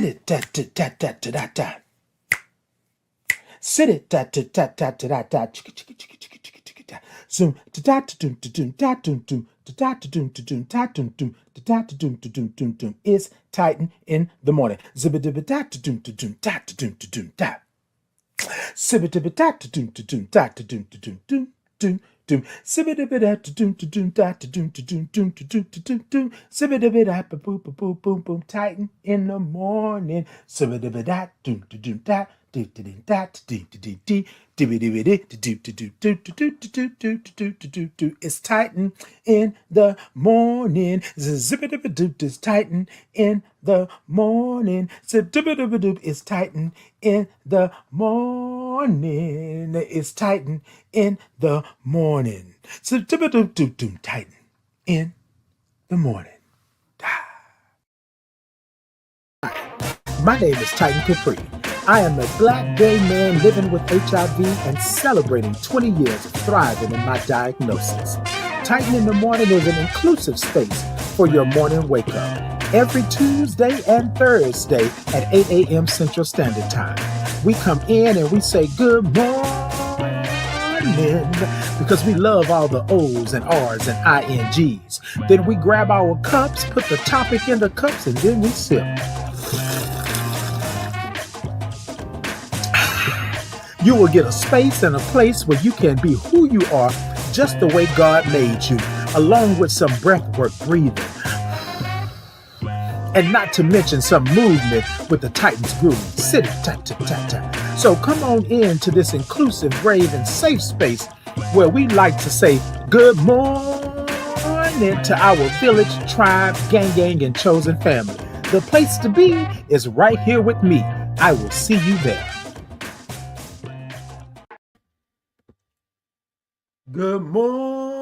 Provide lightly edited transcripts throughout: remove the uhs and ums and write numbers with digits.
it da da da da da da da. Sit it da da da da da da da. Chicka chicka chicka chicka chicka chicka da. Zoom da da da doom da doom da doom doom da da da doom da doom da doom doom da da da doom da doom doom doom. It's Titan in the morning. Zibba dibba da da doom da doom da da doom da doom da. Sibba dibba da da doom da doom da da doom da doom doom doom. Doom, sibba dibba da doom da doom da da doom da doom doom da doom da doom doom, sibba dibba da boom boom boom boom boom. Titan in the morning. Sibba dibba da doom da doom da do do do da do do do do do do do do do do do do do do do do do. It's Titan in the morning. Zibba dibba doop. It's Titan in the morning. Zibba dibba doop. It's Titan in the morning. It's Titan in the morning. So Titan in the morning. My name is Titan Capri. I am a black gay man living with HIV and celebrating 20 years of thriving in my diagnosis. Titan in the morning is an inclusive space for your morning wake up. Every Tuesday and Thursday at 8 a.m. Central Standard Time. We come in and we say good morning because we love all the O's and R's and INGs. Then we grab our cups, put the topic in the cups, and then we sip. You will get a space and a place where you can be who you are just the way God made you, along with some breath work breathing. And not to mention some movement with the Titans groove. City, ta-ta-ta-ta. So come on in to this inclusive, brave, and safe space where we like to say good morning to our village, tribe, gang, and chosen family. The place to be is right here with me. I will see you there. Good morning.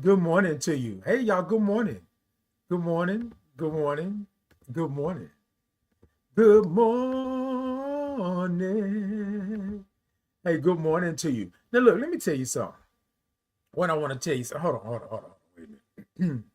Good morning to you. Hey, y'all, good morning. Good morning. Good morning. Good morning. Good morning. Hey, good morning to you. Now, look, let me tell you something. What I want to tell you, hold on. Wait a minute.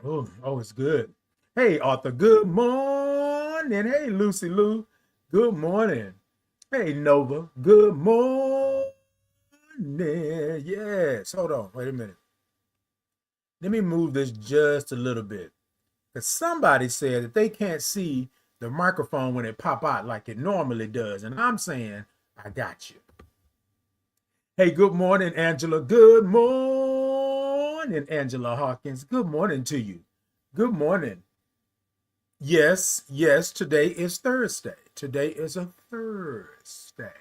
Oh, it's good. Hey, Arthur, good morning. Hey, Lucy Lou, good morning. Hey, Nova, good morning. Yes, hold on, wait a minute. Let me move this just a little bit. Because somebody said that they can't see the microphone when it pop out like it normally does. And I'm saying, I got you. Hey, good morning, Angela. Good morning, Angela Hawkins. Good morning to you. Good morning. Yes, today is Thursday. Today is a Thursday.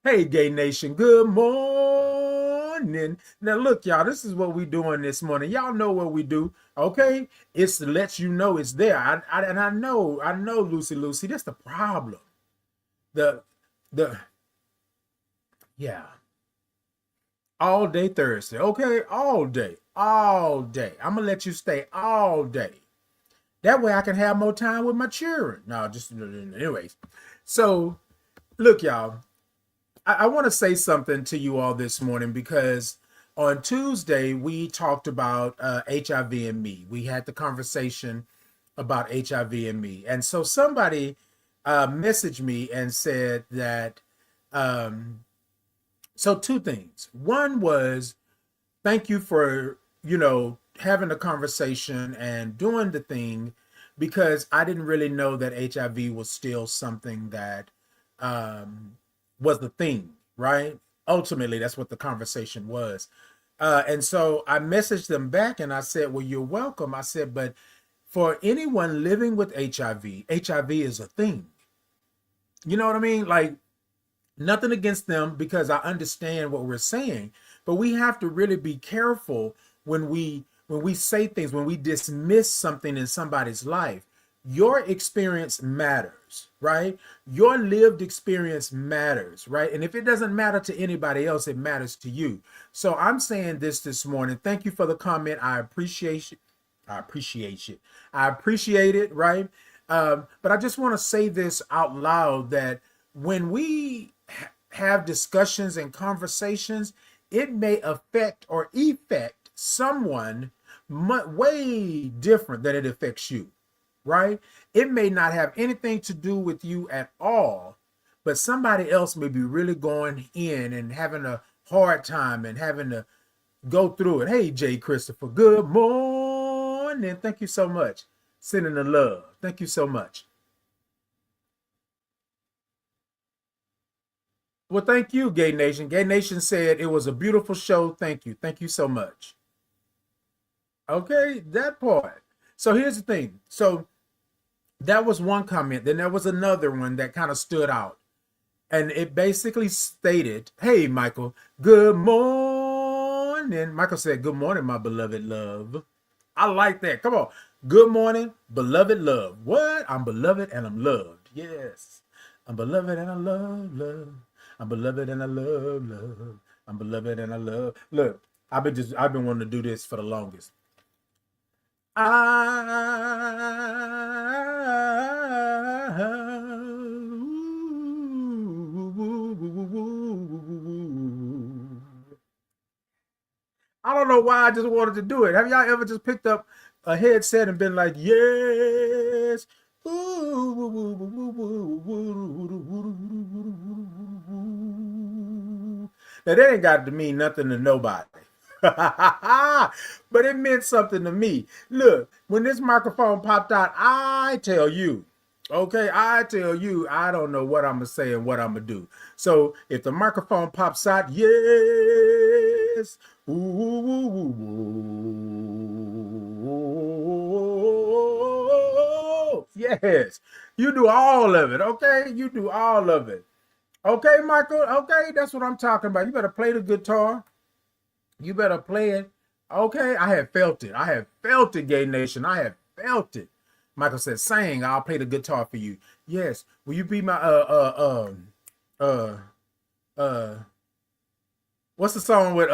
Hey, Gay Nation, good morning. Now, look, y'all, this is what we doing this morning. Y'all know what we do, okay? It's to let you know it's there. I know, Lucy, that's the problem. Yeah. All day Thursday, okay? All day. I'm gonna let you stay all day. That way I can have more time with my children. No, just anyways. So, look, y'all, I want to say something to you all this morning because on Tuesday we talked about HIV and me. We had the conversation about HIV and me. And so somebody messaged me and said that, so two things. One was, thank you for, having a conversation and doing the thing, because I didn't really know that HIV was still something that was the thing, right? Ultimately, that's what the conversation was. And so I messaged them back and I said, well, you're welcome. I said, but for anyone living with HIV is a thing. You know what I mean? Like, nothing against them, because I understand what we're saying, but we have to really be careful when we say things, when we dismiss something in somebody's life. Your experience matters, right? Your lived experience matters, right? And if it doesn't matter to anybody else, it matters to you. So I'm saying this morning. Thank you for the comment. I appreciate it. I appreciate it, right? But I just want to say this out loud, that when we have discussions and conversations, it may affect or effect someone way different than it affects you, right? It may not have anything to do with you at all, but somebody else may be really going in and having a hard time and having to go through it. Hey, Jay Christopher, good morning. Thank you so much. Sending the love. Thank you so much. Well, thank you, Gay Nation. Gay Nation said it was a beautiful show. Thank you. Thank you so much. Okay, that part. So here's the thing. So that was one comment. Then there was another one that kind of stood out. And it basically stated, hey, Michael, good morning. Michael said, good morning, my beloved love. I like that. Come on. Good morning, beloved love. What? I'm beloved and I'm loved. Yes. I'm beloved and I love. I'm beloved and I love. I'm beloved and I love. Look, I've been wanting to do this for the longest. I don't know why I just wanted to do it. Have y'all ever just picked up a headset and been like, yes? Now that ain't got to mean nothing to nobody. But it meant something to me. Look, when this microphone popped out, I tell you, okay, I tell you, I don't know what I'm gonna say and what I'm gonna do. So if the microphone pops out, yes, ooh, yes, you do all of it, okay? You do all of it. Okay, Michael, okay, that's what I'm talking about. You better play the guitar. You better play it. Okay, I have felt it. I have felt it, Gay Nation. I have felt it. Michael said, "Sang, I'll play the guitar for you." Yes. Will you be my uh uh what's the song with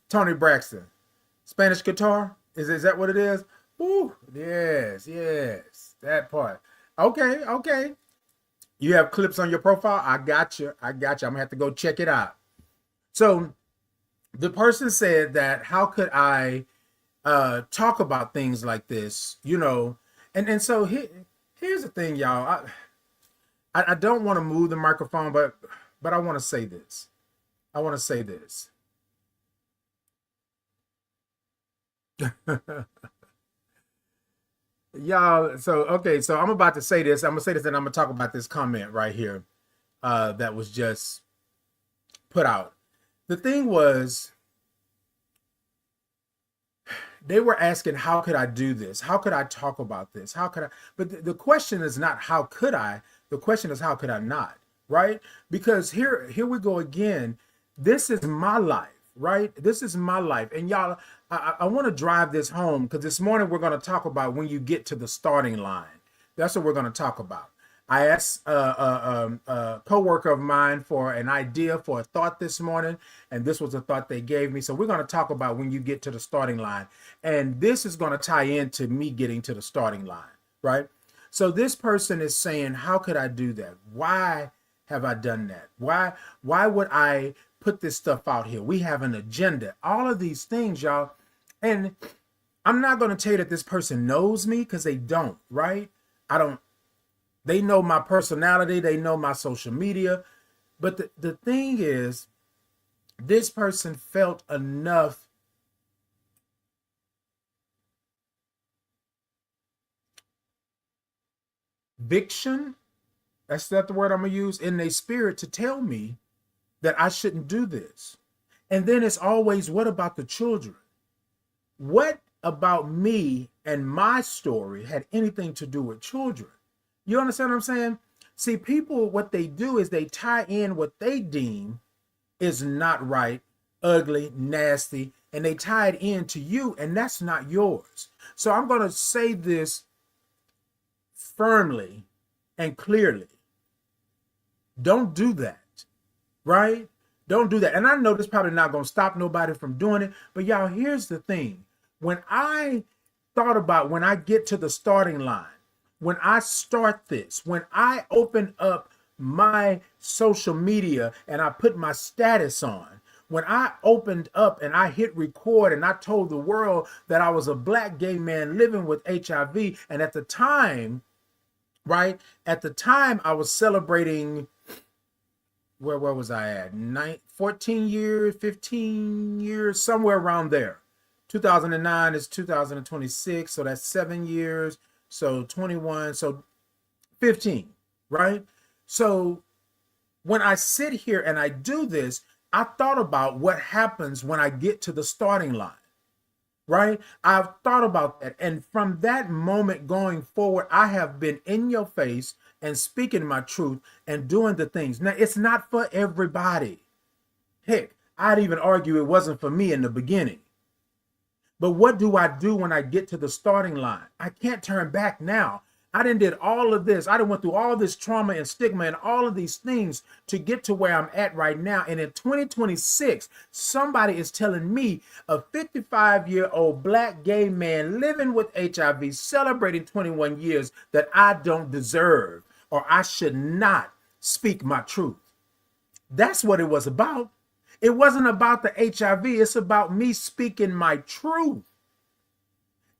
Tony Braxton? Spanish guitar? Is that what it is? Ooh, yes, yes. That part. Okay, okay. You have clips on your profile? I got you. I got you. I'm gonna have to go check it out. So the person said that how could I talk about things like this, and so here's the thing, y'all. I don't want to move the microphone, but I want to say this. I want to say this. Y'all, so okay, so I'm about to say this. I'm gonna say this, and I'm gonna talk about this comment right here that was just put out. The thing was, they were asking, how could I do this? How could I talk about this? How could I? But the question is not how could I? The question is how could I not? Right? Because here we go again. This is my life, right? This is my life, and y'all, I want to drive this home because this morning we're going to talk about when you get to the starting line. That's what we're going to talk about. I asked a coworker of mine for an idea for a thought this morning, and this was a thought they gave me. So we're going to talk about when you get to the starting line, and this is going to tie into me getting to the starting line, right? So this person is saying, how could I do that? Why have I done that? Why would I put this stuff out here? We have an agenda, all of these things, y'all. And I'm not going to tell you that this person knows me because they don't, right? I don't. They know my personality. They know my social media. But the thing is, this person felt enough conviction, that's not the word I'm going to use, in their spirit to tell me that I shouldn't do this. And then it's always, what about the children? What about me and my story had anything to do with children? You understand what I'm saying? See, people, what they do is they tie in what they deem is not right, ugly, nasty, and they tie it into you, and that's not yours. So I'm going to say this firmly and clearly. Don't do that, right? Don't do that. And I know this probably not going to stop nobody from doing it, but y'all, here's the thing. When I thought about when I get to the starting line, when I start this, when I open up my social media and I put my status on, when I opened up and I hit record and I told the world that I was a black gay man living with HIV, and at the time, right, at the time I was celebrating, where was I at? 14 years, 15 years, somewhere around there. 2009 is 2026, so that's 7 years. So 21, so 15, right? So when I sit here and I do this, I thought about what happens when I get to the starting line, right? I've thought about that. And from that moment going forward, I have been in your face and speaking my truth and doing the things. Now, it's not for everybody. Heck, I'd even argue it wasn't for me in the beginning. But what do I do when I get to the starting line? I can't turn back now. I done did all of this. I done went through all this trauma and stigma and all of these things to get to where I'm at right now. And in 2026, somebody is telling me, a 55-year-old black gay man living with HIV, celebrating 21 years, that I don't deserve or I should not speak my truth. That's what it was about. It wasn't about the HIV. It's about me speaking my truth.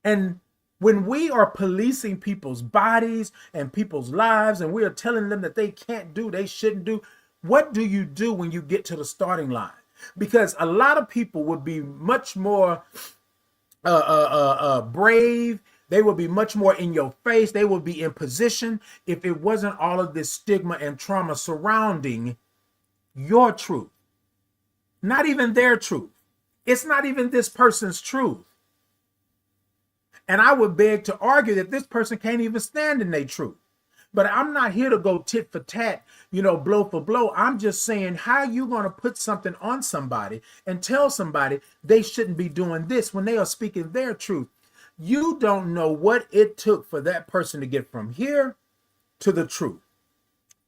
And when we are policing people's bodies and people's lives, and we are telling them that they can't do, they shouldn't do, what do you do when you get to the starting line? Because a lot of people would be much more brave. They will be much more in your face. They will be in position if it wasn't all of this stigma and trauma surrounding your truth. Not even their truth. It's not even this person's truth. And I would beg to argue that this person can't even stand in their truth. But I'm not here to go tit for tat, blow for blow. I'm just saying, how are you going to put something on somebody and tell somebody they shouldn't be doing this when they are speaking their truth? You don't know what it took for that person to get from here to the truth.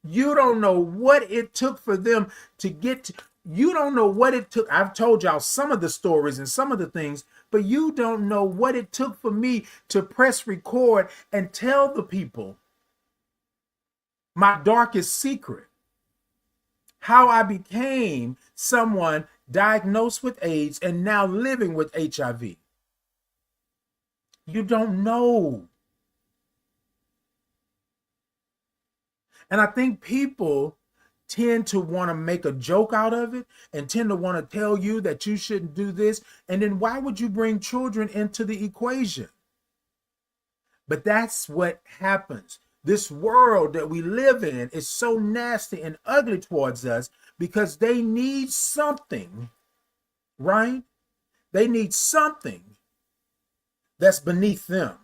You don't know what it took for them to get to, you don't know what it took. I've told y'all some of the stories and some of the things, but you don't know what it took for me to press record and tell the people my darkest secret, how I became someone diagnosed with AIDS and now living with HIV. You don't know. And I think people tend to want to make a joke out of it and tend to want to tell you that you shouldn't do this. And then why would you bring children into the equation? But that's what happens. This world that we live in is so nasty and ugly towards us because they need something, right? They need something that's beneath them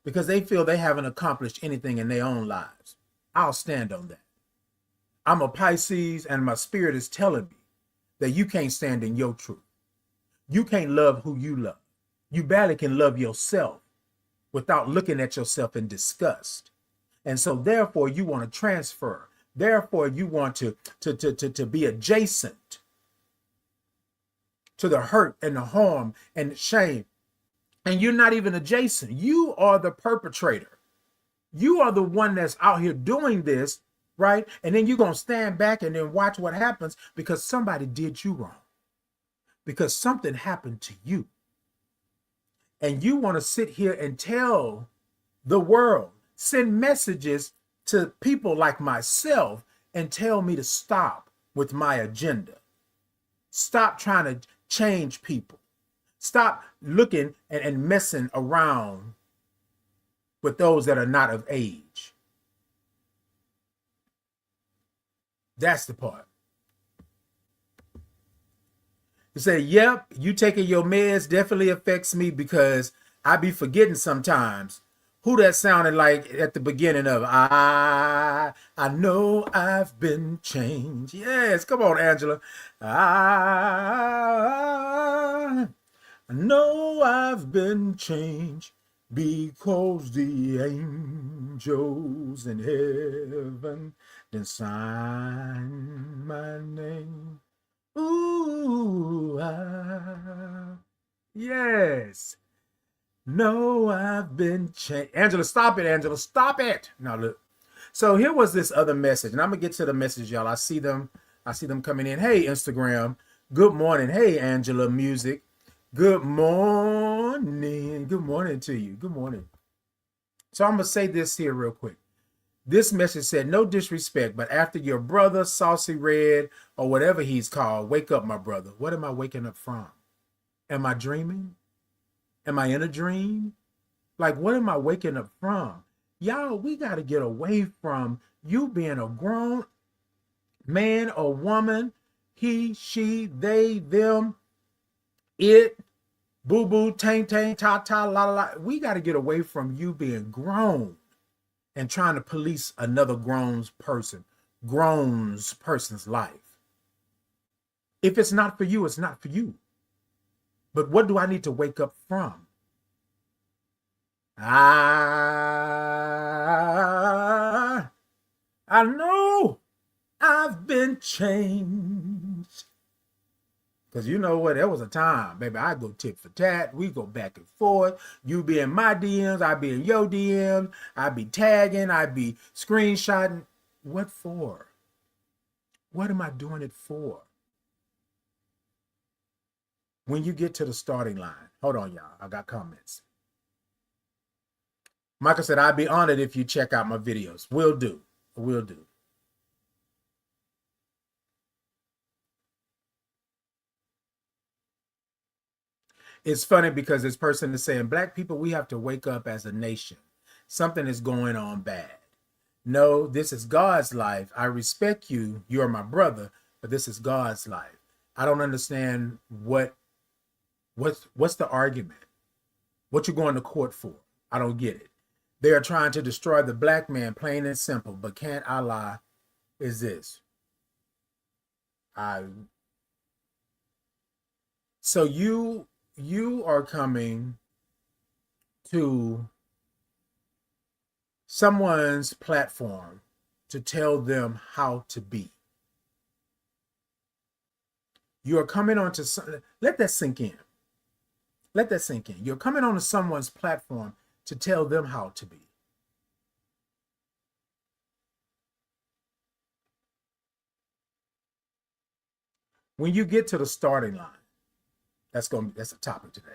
because they feel they haven't accomplished anything in their own lives. I'll stand on that. I'm a Pisces and my spirit is telling me that you can't stand in your truth. You can't love who you love. You barely can love yourself without looking at yourself in disgust. And so therefore you want to transfer. Therefore you want to be adjacent to the hurt and the harm and the shame. And you're not even adjacent. You are the perpetrator. You are the one that's out here doing this, right? And then you're going to stand back and then watch what happens because somebody did you wrong. Because something happened to you. And you want to sit here and tell the world, send messages to people like myself and tell me to stop with my agenda. Stop trying to change people. Stop looking and messing around with those that are not of age. That's the part. You say, yep, you taking your meds definitely affects me because I be forgetting sometimes who that sounded like at the beginning of I know I've been changed. Yes, come on, Angela. I know I've been changed because the angels in heaven then sign my name. Ooh, yes. No, I've been changed. Angela, stop it, Angela. Stop it. Now, look. So here was this other message, and I'm gonna get to the message, y'all. I see them coming in. Hey, Instagram. Good morning. Hey, Angela Music. Good morning. Good morning to you. Good morning. So I'm gonna say this here real quick. This message said, no disrespect, but after your brother, Saucy Red, or whatever he's called, wake up, my brother. What am I waking up from? Am I dreaming? Am I in a dream? Like, what am I waking up from? Y'all, we got to get away from you being a grown man or woman, he, she, they, them, it, boo boo, tang tang, ta ta, la la la. We got to get away from you being grown and trying to police another grown person's life. If it's not for you, it's not for you. But what do I need to wake up from? I know I've been changed. Because you know what? There was a time, baby, I go tit for tat. We go back and forth. You be in my DMs, I be in your DMs. I be tagging, I be screenshotting. What for? What am I doing it for? When you get to the starting line, hold on, y'all. I got comments. Michael said, I'd be honored if you check out my videos. Will do. Will do. It's funny because this person is saying, Black people, we have to wake up as a nation. Something is going on bad. No, this is God's life. I respect you. You're my brother, but this is God's life. I don't understand what's the argument? What you going to court for? I don't get it. They are trying to destroy the Black man, plain and simple. But can't Allah is this? So you are coming to someone's platform to tell them how to be. You are coming onto let that sink in. Let that sink in. You're coming onto someone's platform to tell them how to be. When you get to the starting line, that's a topic today.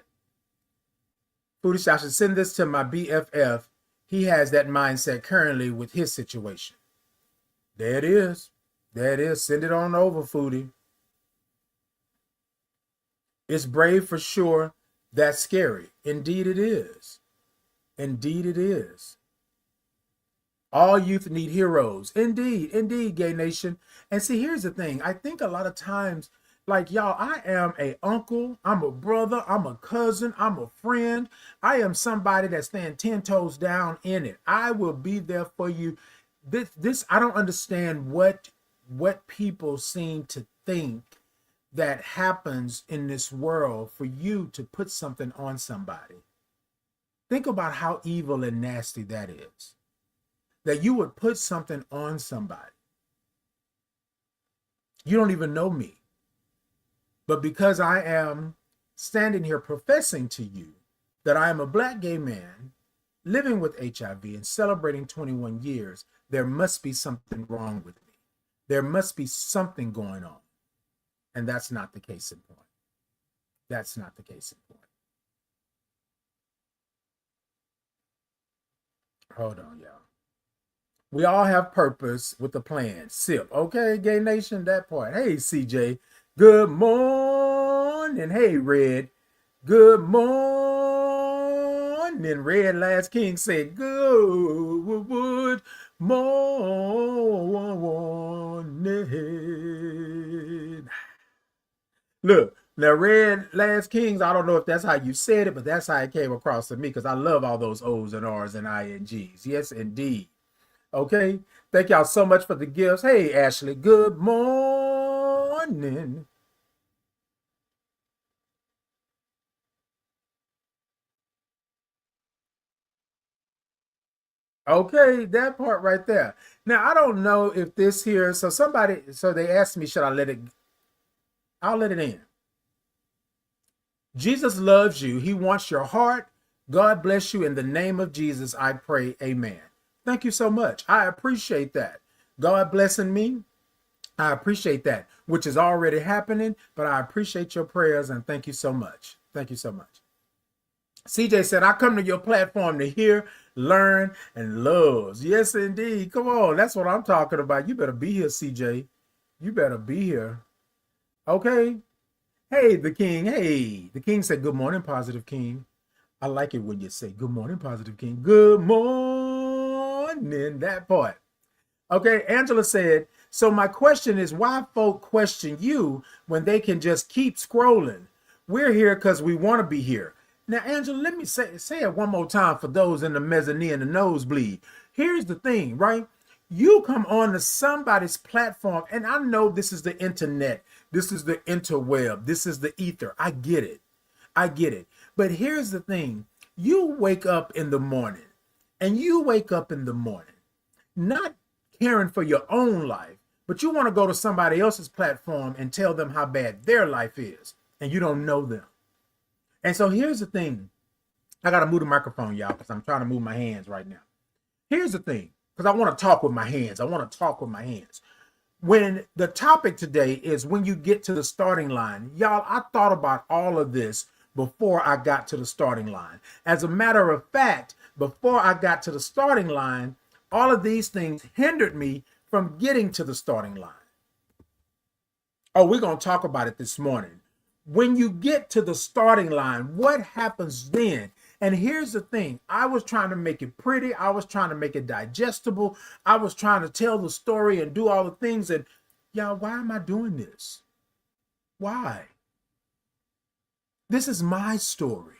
Foolish, I should send this to my BFF. He has that mindset currently with his situation. There it is. There it is. Send it on over, Foodie. It's brave for sure. That's scary. Indeed it is. Indeed it is. All youth need heroes. Indeed, indeed, Gay Nation. And see, here's the thing. I think a lot of times, like, y'all, I am a uncle, I'm a brother, I'm a cousin, I'm a friend. I am somebody that stands 10 toes down in it. I will be there for you. This I don't understand what people seem to think that happens in this world for you to put something on somebody. Think about how evil and nasty that is. That you would put something on somebody. You don't even know me. But because I am standing here professing to you that I am a Black gay man living with HIV and celebrating 21 years, there must be something wrong with me. There must be something going on. And that's not the case in point. That's not the case in point. Hold on, y'all. We all have purpose with a plan. Sip. Okay, Gay Nation, that part. Hey, CJ. Good morning. Hey, Red. Good morning. Red Last King said, good morning. Look, now Red Last Kings, I don't know if that's how you said it, but that's how it came across to me because I love all those O's and R's and INGs. Yes, indeed. Okay. Thank y'all so much for the gifts. Hey, Ashley. Good morning. Okay, that part right there. Now, I don't know if this here, so they asked me, should I let it? I'll let it in. Jesus loves you. He wants your heart. God bless you. In the name of Jesus, I pray. Amen. Thank you so much. I appreciate that. God blessing me. I appreciate that, which is already happening, but I appreciate your prayers and thank you so much. Thank you so much. CJ said, I come to your platform to hear, learn, and love. Yes, indeed. Come on. That's what I'm talking about. You better be here, CJ. You better be here. Okay. Hey, the king. Hey, the king said, good morning, positive king. I like it when you say, good morning, positive king. Good morning, that part. Okay, Angela said, so my question is why folk question you when they can just keep scrolling? We're here because we want to be here. Now, Angela, let me say it one more time for those in the mezzanine and the nosebleed. Here's the thing, right? You come on to somebody's platform, and I know this is the internet, this is the interweb, this is the ether. I get it. I get it. But here's the thing. You wake up in the morning, and you wake up in the morning not caring for your own life, but you want to go to somebody else's platform and tell them how bad their life is, and you don't know them. And so here's the thing. I got to move the microphone, y'all, because I'm trying to move my hands right now. Here's the thing, because I want to talk with my hands. I want to talk with my hands. When the topic today is when you get to the starting line, y'all, I thought about all of this before I got to the starting line. As a matter of fact, before I got to the starting line, all of these things hindered me from getting to the starting line. Oh, we're going to talk about it this morning. When you get to the starting line, what happens then? And here's the thing. I was trying to make it pretty. I was trying to make it digestible. I was trying to tell the story and do all the things. And y'all, why am I doing this? Why? This is my story.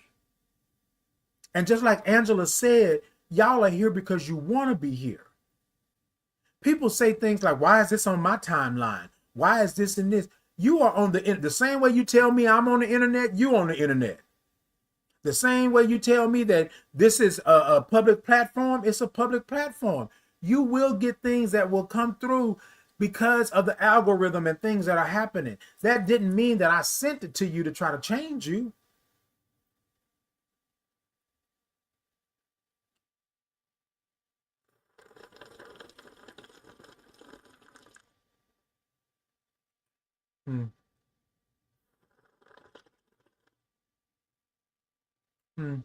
And just like Angela said, y'all are here because you want to be here. People say things like, why is this on my timeline? Why is this and this? You are on the same way you tell me I'm on the internet, you on the internet. The same way you tell me that this is a public platform, it's a public platform. You will get things that will come through because of the algorithm and things that are happening. That didn't mean that I sent it to you to try to change you. Hmm. Hmm.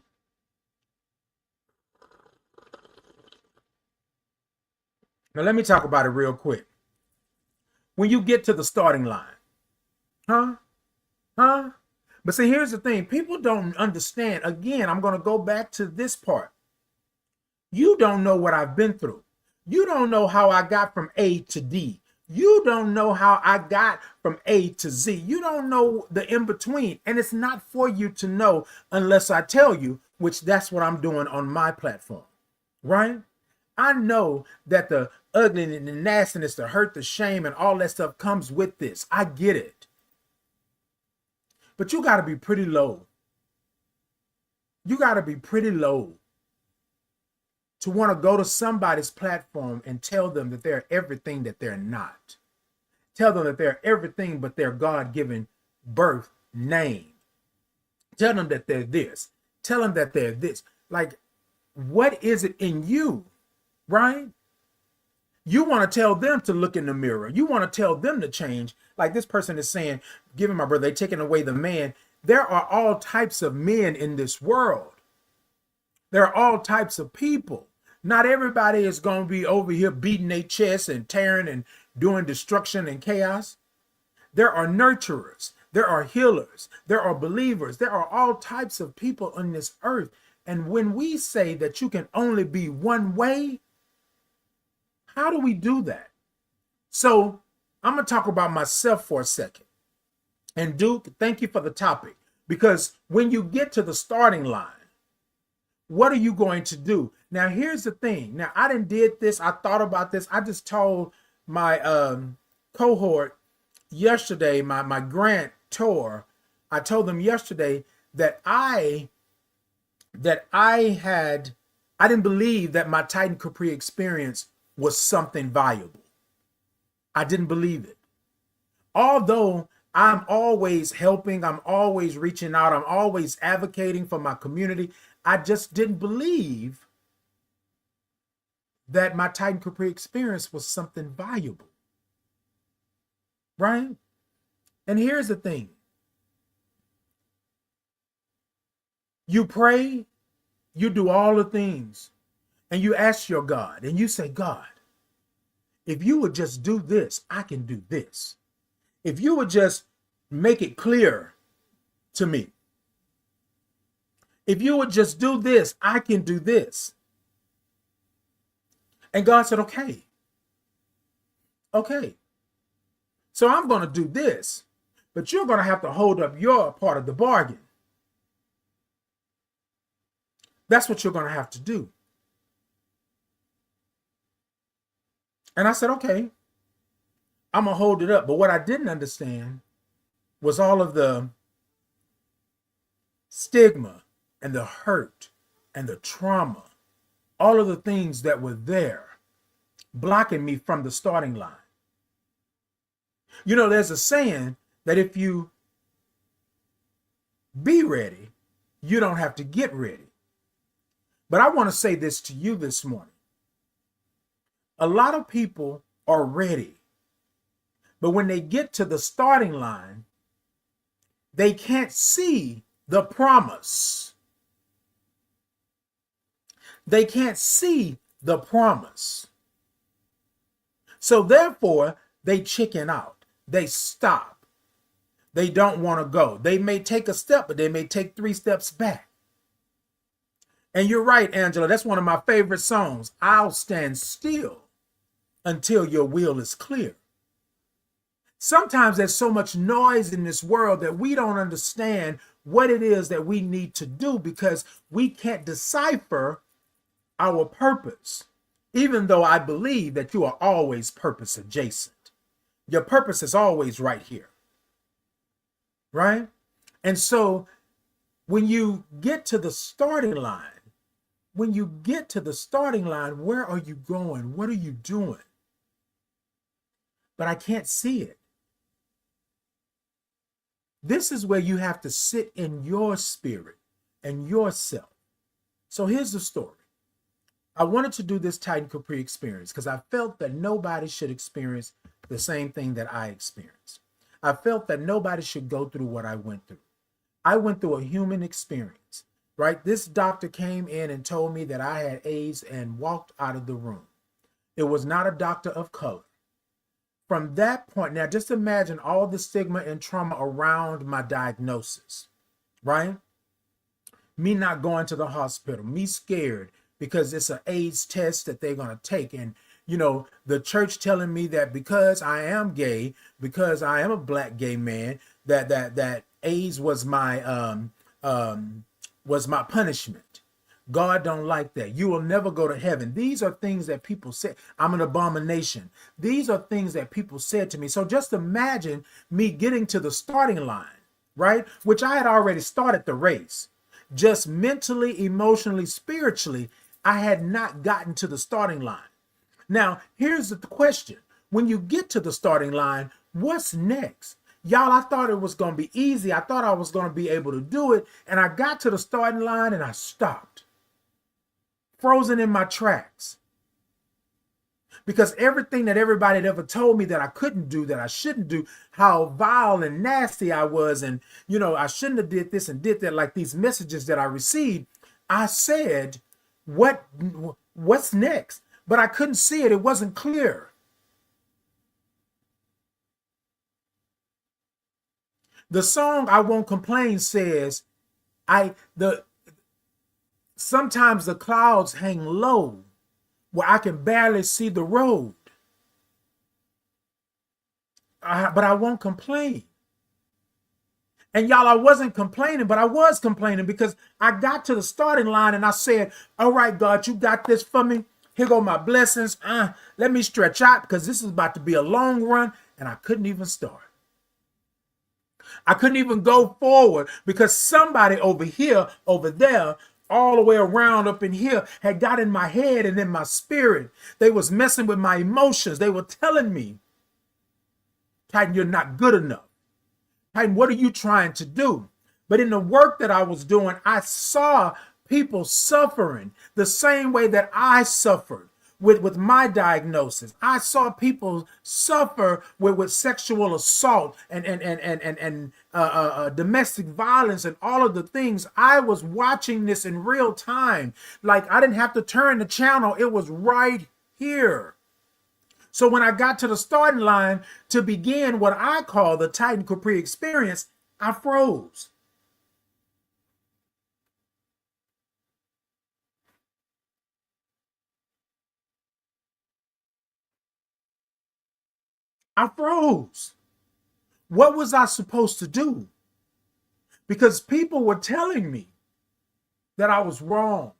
Now let me talk about it real quick. When you get to the starting line, huh? Huh? But see, here's the thing. People don't understand. Again, I'm going to go back to this part. You don't know what I've been through. You don't know how I got from A to D. You don't know how I got from A to Z. You don't know the in between. And it's not for you to know unless I tell you, which that's what I'm doing on my platform, right? I know that the ugly and the nastiness, the hurt, the shame, and all that stuff comes with this. I get it. But you got to be pretty low. You got to be pretty low to want to go to somebody's platform and tell them that they're everything that they're not. Tell them that they're everything but their God-given birth name. Tell them that they're this. Tell them that they're this. Like, what is it in you, right? You want to tell them to look in the mirror. You want to tell them to change. Like this person is saying, giving my brother, they're taking away the man. There are all types of men in this world. There are all types of people. Not everybody is going to be over here beating their chests and tearing and doing destruction and chaos. There are nurturers. There are healers. There are believers. There are all types of people on this earth. And when we say that you can only be one way, how do we do that? So I'm going to talk about myself for a second. And Duke, thank you for the topic. Because when you get to the starting line, what are you going to do? Now, here's the thing. Now, I did this. I thought about this. I just told my cohort yesterday, my grant tour, I told them yesterday that I didn't believe that my Titan Capri experience was something valuable. I didn't believe it. Although I'm always helping, I'm always reaching out, I'm always advocating for my community, I just didn't believe that my Titan Capri experience was something valuable, right? And here's the thing. You pray, you do all the things, and you ask your God, and you say, God, if you would just do this, I can do this. If you would just make it clear to me. If you would just do this, I can do this. And God said, okay. Okay. So I'm going to do this, but you're going to have to hold up your part of the bargain. That's what you're going to have to do. And I said, okay, I'm going to hold it up. But what I didn't understand was all of the stigma and the hurt and the trauma, all of the things that were there blocking me from the starting line. You know, there's a saying that if you be ready, you don't have to get ready. But I want to say this to you this morning. A lot of people are ready, but when they get to the starting line, they can't see the promise. They can't see the promise. So therefore, they chicken out. They stop. They don't want to go. They may take a step, but they may take 3 steps back. And you're right, Angela. That's one of my favorite songs. I'll stand still until your will is clear. Sometimes there's so much noise in this world that we don't understand what it is that we need to do because we can't decipher our purpose, even though I believe that you are always purpose adjacent. Your purpose is always right here, right? And so when you get to the starting line, where are you going? What are you doing? But I can't see it. This is where you have to sit in your spirit and yourself. So here's the story. I wanted to do this Titan Capri experience because I felt that nobody should experience the same thing that I experienced. I felt that nobody should go through what I went through. I went through a human experience, right? This doctor came in and told me that I had AIDS and walked out of the room. It was not a doctor of color. From that point, now just imagine all the stigma and trauma around my diagnosis, right? Me not going to the hospital, me scared because it's an AIDS test that they're going to take. And, you know, the church telling me that because I am gay, because I am a black gay man, that AIDS was my punishment. God don't like that. You will never go to heaven. These are things that people say. I'm an abomination. These are things that people said to me. So just imagine me getting to the starting line, right? Which I had already started the race. Just mentally, emotionally, spiritually, I had not gotten to the starting line. Now, here's the question. When you get to the starting line, what's next? Y'all, I thought it was going to be easy. I thought I was going to be able to do it. And I got to the starting line and I stopped. Frozen in my tracks. Because everything that everybody had ever told me that I couldn't do, that I shouldn't do, how vile and nasty I was, and, you know, I shouldn't have did this and did that, like these messages that I received, I said, what's next? But I couldn't see it. It wasn't clear. The song I Won't Complain says, sometimes the clouds hang low where I can barely see the road. But I won't complain. And y'all, I wasn't complaining, but I was complaining because I got to the starting line and I said, all right, God, you got this for me. Here go my blessings. Let me stretch out because this is about to be a long run. And I couldn't even start. I couldn't even go forward because somebody over here, over there, all the way around up in here had got in my head and in my spirit. They was messing with my emotions. They were telling me, Titan, you're not good enough. Titan, what are you trying to do? But in the work that I was doing, I saw people suffering the same way that I suffered with my diagnosis. I saw people suffer with sexual assault and domestic violence and all of the things. I was watching this in real time. Like, I didn't have to turn the channel. It was right here. So when I got to the starting line to begin what I call the Titan Capri experience, I froze. I froze. What was I supposed to do? Because people were telling me that I was wrong,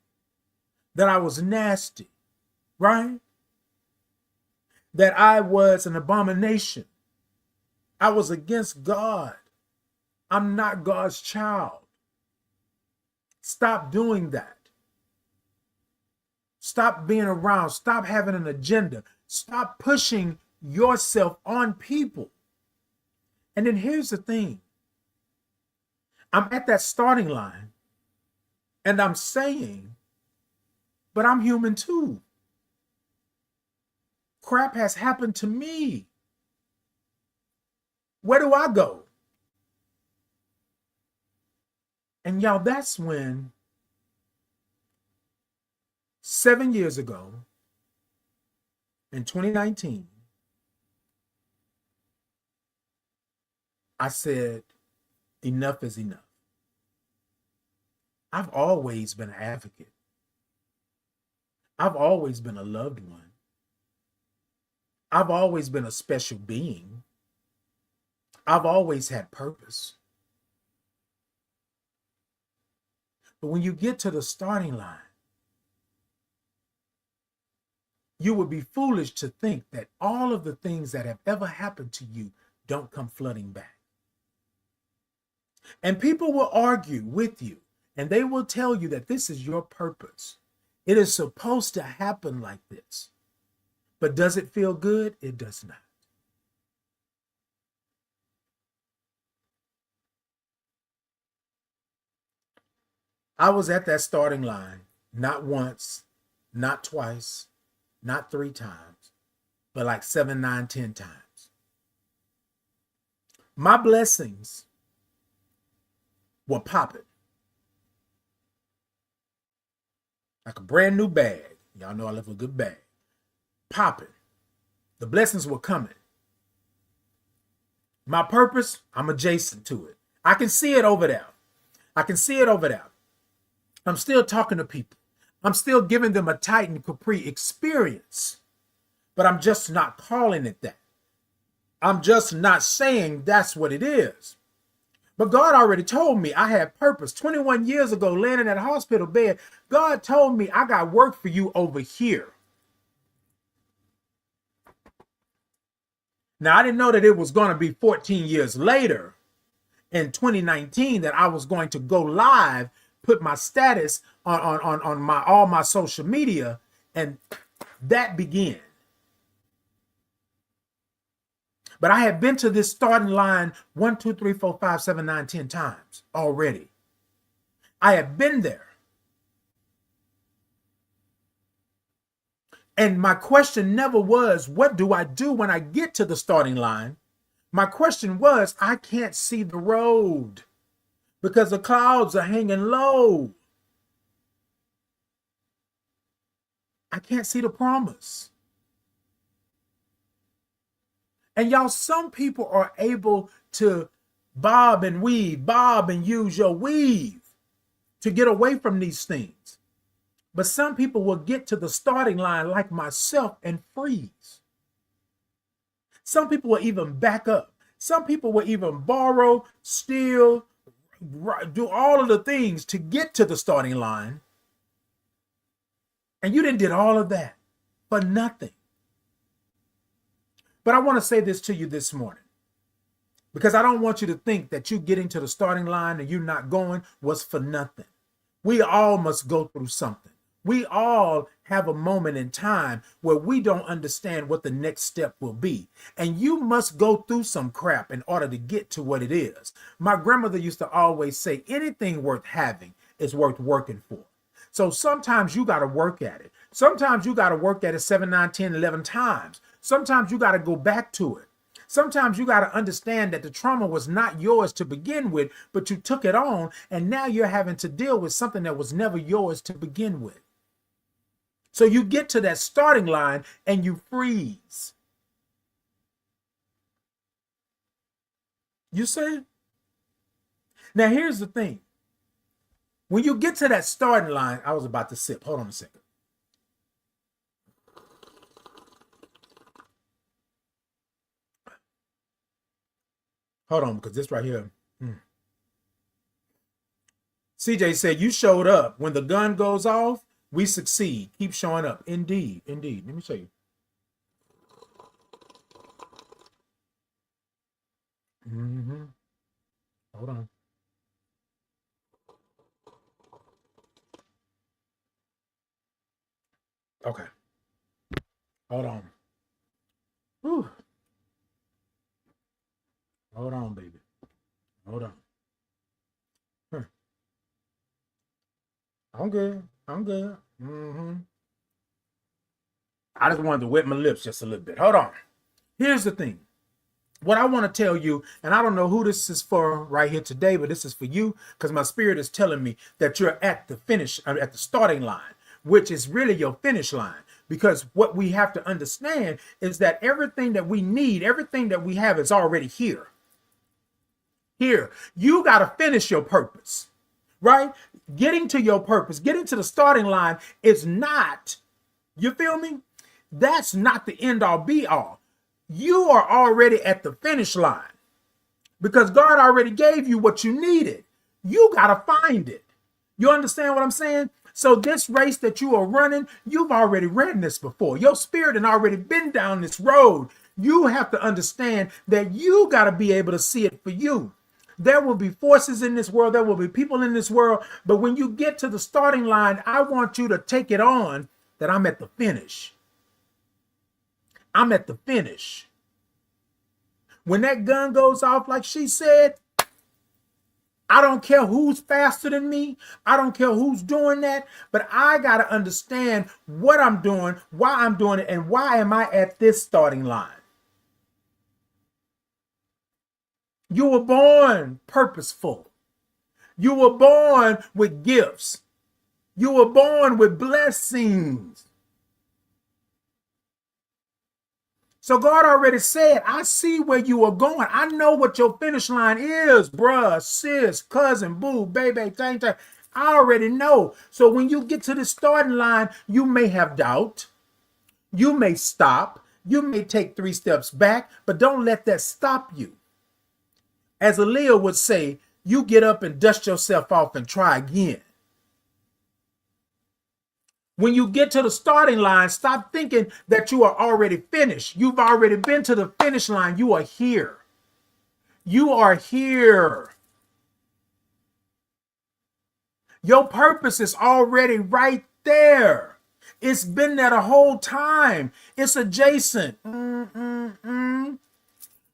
that I was nasty, right? That I was an abomination. I was against God. I'm not God's child. Stop doing that. Stop being around. Stop having an agenda. Stop pushing yourself on people. And then here's the thing. I'm at that starting line and I'm saying, but I'm human too. Crap has happened to me. Where do I go? And y'all, that's when 7 years ago in 2019, I said, enough is enough. I've always been an advocate. I've always been a loved one. I've always been a special being. I've always had purpose. But when you get to the starting line, you would be foolish to think that all of the things that have ever happened to you don't come flooding back. And people will argue with you, and they will tell you that this is your purpose. It is supposed to happen like this. But does it feel good? It does not. I was at that starting line, not once, not twice, not 3 times, but like 7, 9, 10 times. My blessings were popping. Like a brand new bag. Y'all know I love a good bag. Popping. The blessings were coming. My purpose, I'm adjacent to it. I can see it over there. I can see it over there. I'm still talking to people. I'm still giving them a Titan Capri experience. But I'm just not calling it that. I'm just not saying that's what it is. But God already told me I had purpose. 21 years ago, laying in that hospital bed, God told me I got work for you over here. Now, I didn't know that it was going to be 14 years later in 2019 that I was going to go live, put my status on all my social media, and that began. But I have been to this starting line 1, 2, 3, 4, 5, 7, 9, 10 times already. I have been there. And my question never was, what do I do when I get to the starting line? My question was, I can't see the road because the clouds are hanging low. I can't see the promise. And y'all, some people are able to bob and weave, bob and use your weave to get away from these things. But some people will get to the starting line like myself and freeze. Some people will even back up. Some people will even borrow, steal, do all of the things to get to the starting line. And you did all of that for nothing. But I want to say this to you this morning, because I don't want you to think that you getting to the starting line and you not going was for nothing. We all must go through something. We all have a moment in time where we don't understand what the next step will be. And you must go through some crap in order to get to what it is. My grandmother used to always say, anything worth having is worth working for. So sometimes you got to work at it. Sometimes you got to work at it 7, 9, 10, 11 times. Sometimes you got to go back to it. Sometimes you got to understand that the trauma was not yours to begin with, but you took it on, and now you're having to deal with something that was never yours to begin with. So you get to that starting line and you freeze. You see? Now, here's the thing. When you get to that starting line, I was about to sip. Hold on a second. Hold on, because this right here. CJ said, you showed up. When the gun goes off, we succeed. Keep showing up. Indeed. Indeed. Let me show you. Hold on. Okay. Hold on. Whew. Hold on, baby. Hold on. I'm good. I'm good. I just wanted to wet my lips just a little bit. Hold on. Here's the thing. What I want to tell you, and I don't know who this is for right here today, but this is for you, because my spirit is telling me that you're at the finish, at the starting line, which is really your finish line. Because what we have to understand is that everything that we need, everything that we have is already here. Here, you got to finish your purpose, right? Getting to your purpose, getting to the starting line is not, you feel me? That's not the end all be all. You are already at the finish line because God already gave you what you needed. You got to find it. You understand what I'm saying? So this race that you are running, you've already ran this before. Your spirit has already been down this road. You have to understand that you got to be able to see it for you. There will be forces in this world. There will be people in this world. But when you get to the starting line, I want you to take it on that I'm at the finish. I'm at the finish. When that gun goes off, like she said, I don't care who's faster than me. I don't care who's doing that. But I got to understand what I'm doing, why I'm doing it, and why am I at this starting line. You were born purposeful. You were born with gifts. You were born with blessings. So God already said, I see where you are going. I know what your finish line is, bruh, sis, cousin, boo, baby, tang, tang. I already know. So when you get to the starting line, you may have doubt. You may stop. You may take 3 steps back, but don't let that stop you. As Aaliyah would say, you get up and dust yourself off and try again. When you get to the starting line, stop thinking that you are already finished. You've already been to the finish line. You are here. You are here. Your purpose is already right there. It's been there the whole time. It's adjacent. When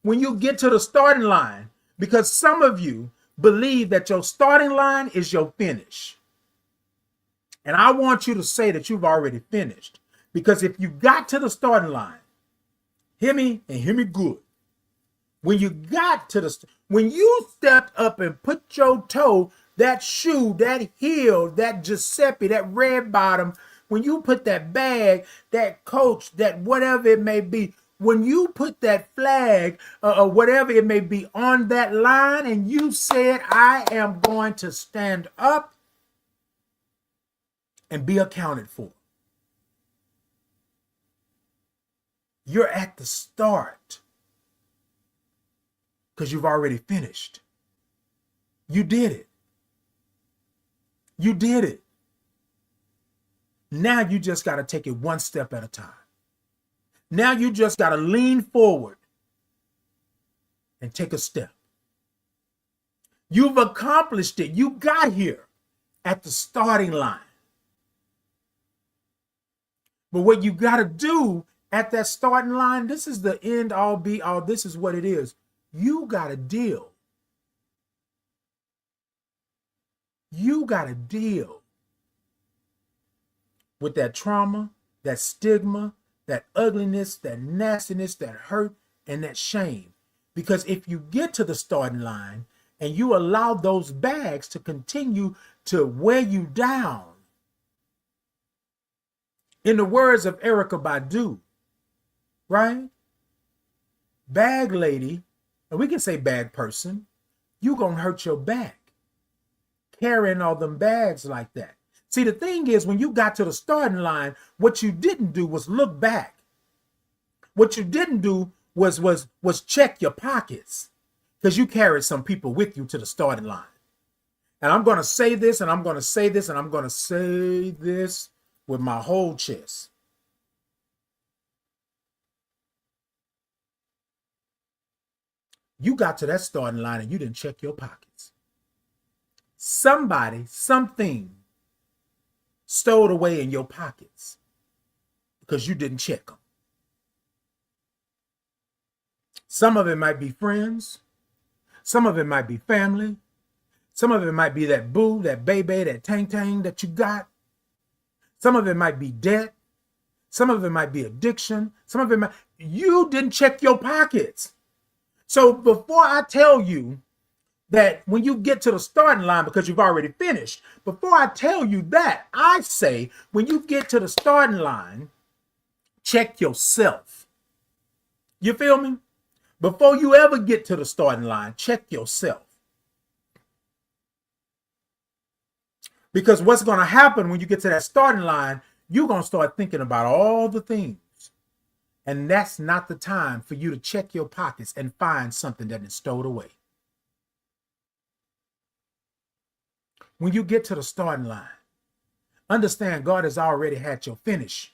you get to the starting line, because some of you believe that your starting line is your finish. And I want you to say that you've already finished. Because if you got to the starting line, hear me and hear me good. When you got to when you stepped up and put your toe, that shoe, that heel, that Giuseppe, that red bottom, when you put that bag, that coach, that whatever it may be, when you put that flag or whatever it may be on that line and you said, I am going to stand up and be accounted for. You're at the start because you've already finished. You did it. You did it. Now you just got to take it one step at a time. Now you just got to lean forward and take a step. You've accomplished it. You got here at the starting line. But what you got to do at that starting line, this is the end all be all. This is what it is. You got to deal. You got to deal with that trauma, that stigma, that ugliness, that nastiness, that hurt, and that shame. Because if you get to the starting line and you allow those bags to continue to wear you down, in the words of Erykah Badu, right? Bag lady, and we can say bag person, you gonna hurt your back carrying all them bags like that. See, the thing is, when you got to the starting line, what you didn't do was look back. What you didn't do was check your pockets, because you carried some people with you to the starting line. And I'm going to say this, and I'm going to say this, and I'm going to say this with my whole chest. You got to that starting line and you didn't check your pockets. Somebody, something stowed away in your pockets because you didn't check them. Some of it might be friends. Some of it might be family. Some of it might be that boo, that baby, that tang that you got. Some of it might be debt. Some of it might be addiction. Some of it might, you didn't check your pockets. So before I tell you that when you get to the starting line, because you've already finished, before I tell you that, I say when you get to the starting line, check yourself. You feel me? Before you ever get to the starting line, check yourself. Because what's going to happen when you get to that starting line, you're going to start thinking about all the things. And that's not the time for you to check your pockets and find something that is stowed away. When you get to the starting line, understand God has already had your finish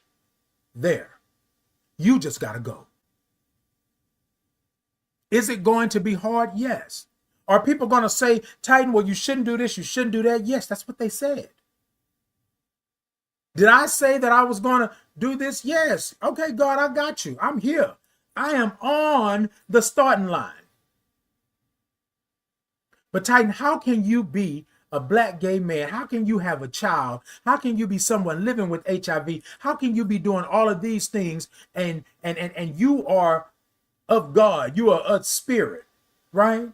there. You just got to go. Is it going to be hard? Yes. Are people going to say, Titan, well, you shouldn't do this, you shouldn't do that? Yes, that's what they said. Did I say that I was going to do this? Yes. Okay, God, I got you. I'm here. I am on the starting line. But Titan, how can you be a black gay man? How can you have a child? How can you be someone living with HIV? How can you be doing all of these things and you are of God? You are a spirit, right?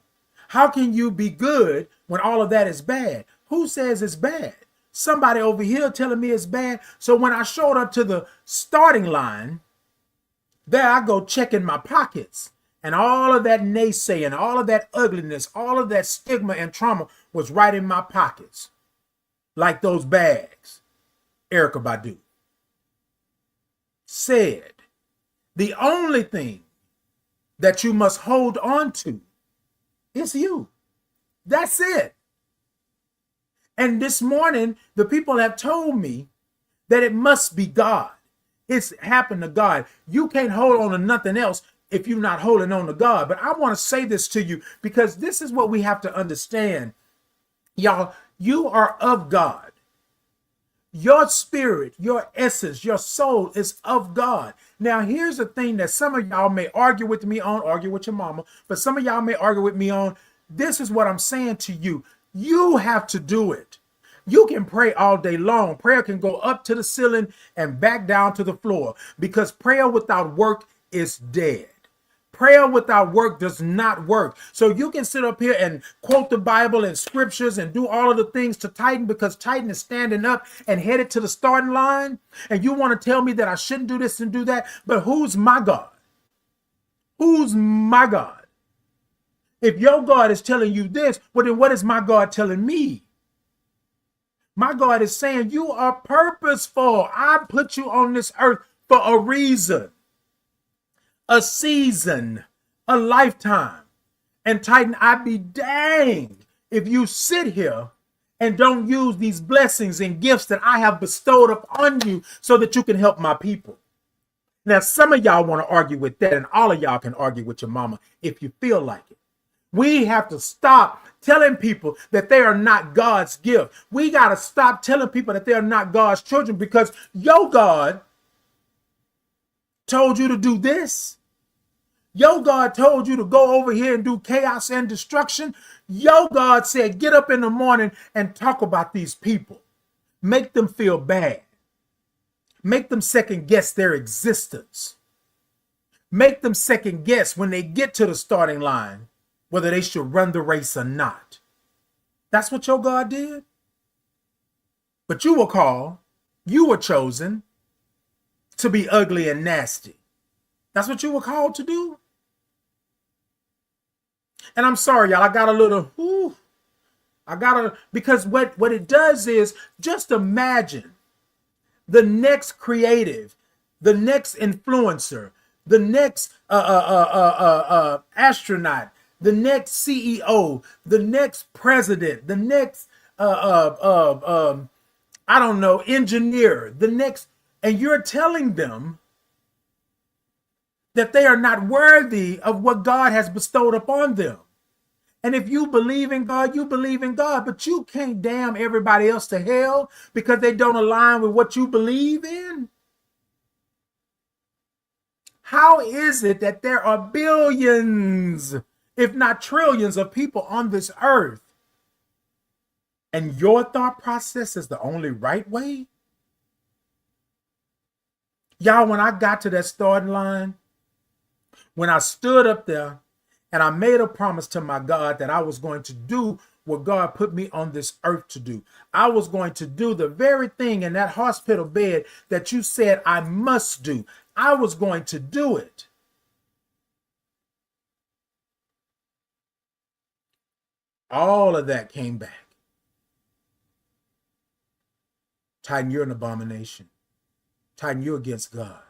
How can you be good when all of that is bad? Who says it's bad? Somebody over here telling me it's bad. So when I showed up to the starting line, there I go checking my pockets. And all of that naysaying, all of that ugliness, all of that stigma and trauma was right in my pockets. Like those bags. Erykah Badu said, the only thing that you must hold on to is you. That's it. And this morning, the people have told me that it must be God. It's happened to God. You can't hold on to nothing else if you're not holding on to God. But I want to say this to you because this is what we have to understand. Y'all, you are of God. Your spirit, your essence, your soul is of God. Now, here's the thing that some of y'all may argue with me on, argue with your mama, but some of y'all may argue with me on. This is what I'm saying to you. You have to do it. You can pray all day long. Prayer can go up to the ceiling and back down to the floor because prayer without work is dead. Prayer without work does not work. So you can sit up here and quote the Bible and scriptures and do all of the things to Titan because Titan is standing up and headed to the starting line. And you want to tell me that I shouldn't do this and do that. But who's my God? Who's my God? If your God is telling you this, well, then what is my God telling me? My God is saying you are purposeful. I put you on this earth for a reason, a season, a lifetime. And Titan, I'd be danged if you sit here and don't use these blessings and gifts that I have bestowed upon you so that you can help my people. Now, some of y'all want to argue with that, and all of y'all can argue with your mama if you feel like it. We have to stop telling people that they are not God's gift. We got to stop telling people that they are not God's children because your God told you to do this. Your God told you to go over here and do chaos and destruction. Your God said, get up in the morning and talk about these people. Make them feel bad. Make them second guess their existence. Make them second guess when they get to the starting line whether they should run the race or not. That's what your God did. But you were called, you were chosen to be ugly and nasty. That's what you were called to do. And I'm sorry, y'all, I got a little, because what it does is just imagine the next creative, the next influencer, the next astronaut, the next CEO, the next president, the next I don't know, engineer, the next, and you're telling them that they are not worthy of what God has bestowed upon them. And if you believe in God, you believe in God, but you can't damn everybody else to hell because they don't align with what you believe in. How is it that there are billions, if not trillions, of people on this earth, and your thought process is the only right way? Y'all, when I got to that starting line, when I stood up there and I made a promise to my God that I was going to do what God put me on this earth to do. I was going to do the very thing in that hospital bed that you said I must do. I was going to do it. All of that came back. Titan, you're an abomination. Titan, you're against God.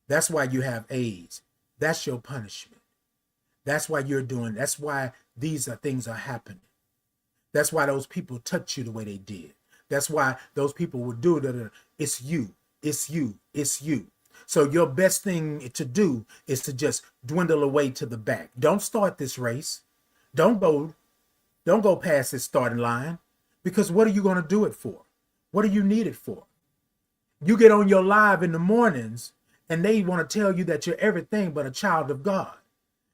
That's why you have AIDS. That's your punishment. That's why you're doing, that's why these things are happening. That's why those people touch you the way they did. That's why those people would do it. It's you, it's you, it's you. So your best thing to do is to just dwindle away to the back. Don't start this race. Don't go past this starting line, because what are you going to do it for? What do you need it for? You get on your live in the mornings and they want to tell you that you're everything but a child of God.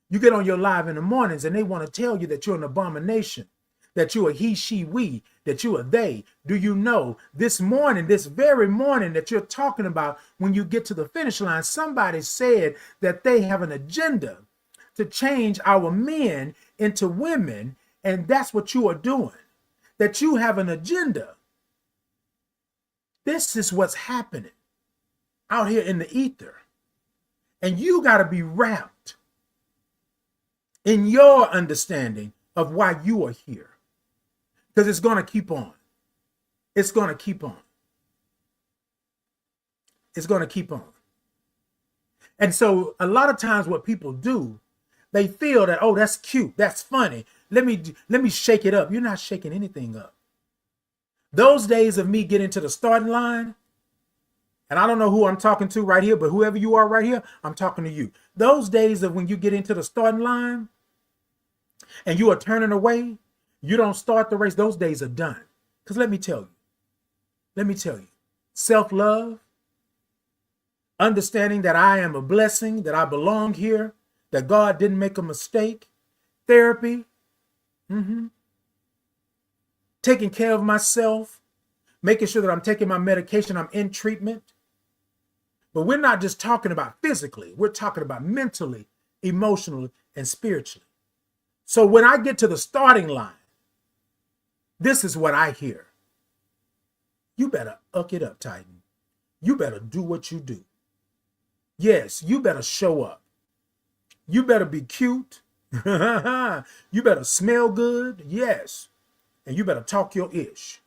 You get on your live in the mornings and they want to tell you that you're an abomination, that you are he, she, we, that you are they. Do you know this morning, this very morning that you're talking about, when you get to the finish line, somebody said that they have an agenda to change our men into women, and that's what you are doing, that you have an agenda. This is what's happening out here in the ether. And you got to be wrapped in your understanding of why you are here. Because it's going to keep on. It's going to keep on. It's going to keep on. And so a lot of times what people do, they feel that, oh, that's cute, that's funny. Let me shake it up. You're not shaking anything up. Those days of me getting to the starting line, and I don't know who I'm talking to right here, but whoever you are right here, I'm talking to you. Those days of when you get into the starting line and you are turning away, you don't start the race, those days are done. Because let me tell you, self-love, understanding that I am a blessing, that I belong here, that God didn't make a mistake, therapy, taking care of myself, making sure that I'm taking my medication, I'm in treatment. But we're not just talking about physically, we're talking about mentally, emotionally, and spiritually. So when I get to the starting line, this is what I hear. You better uck it up, Titan. You better do what you do. Yes, you better show up. You better be cute. You better smell good. Yes. And you better talk your ish.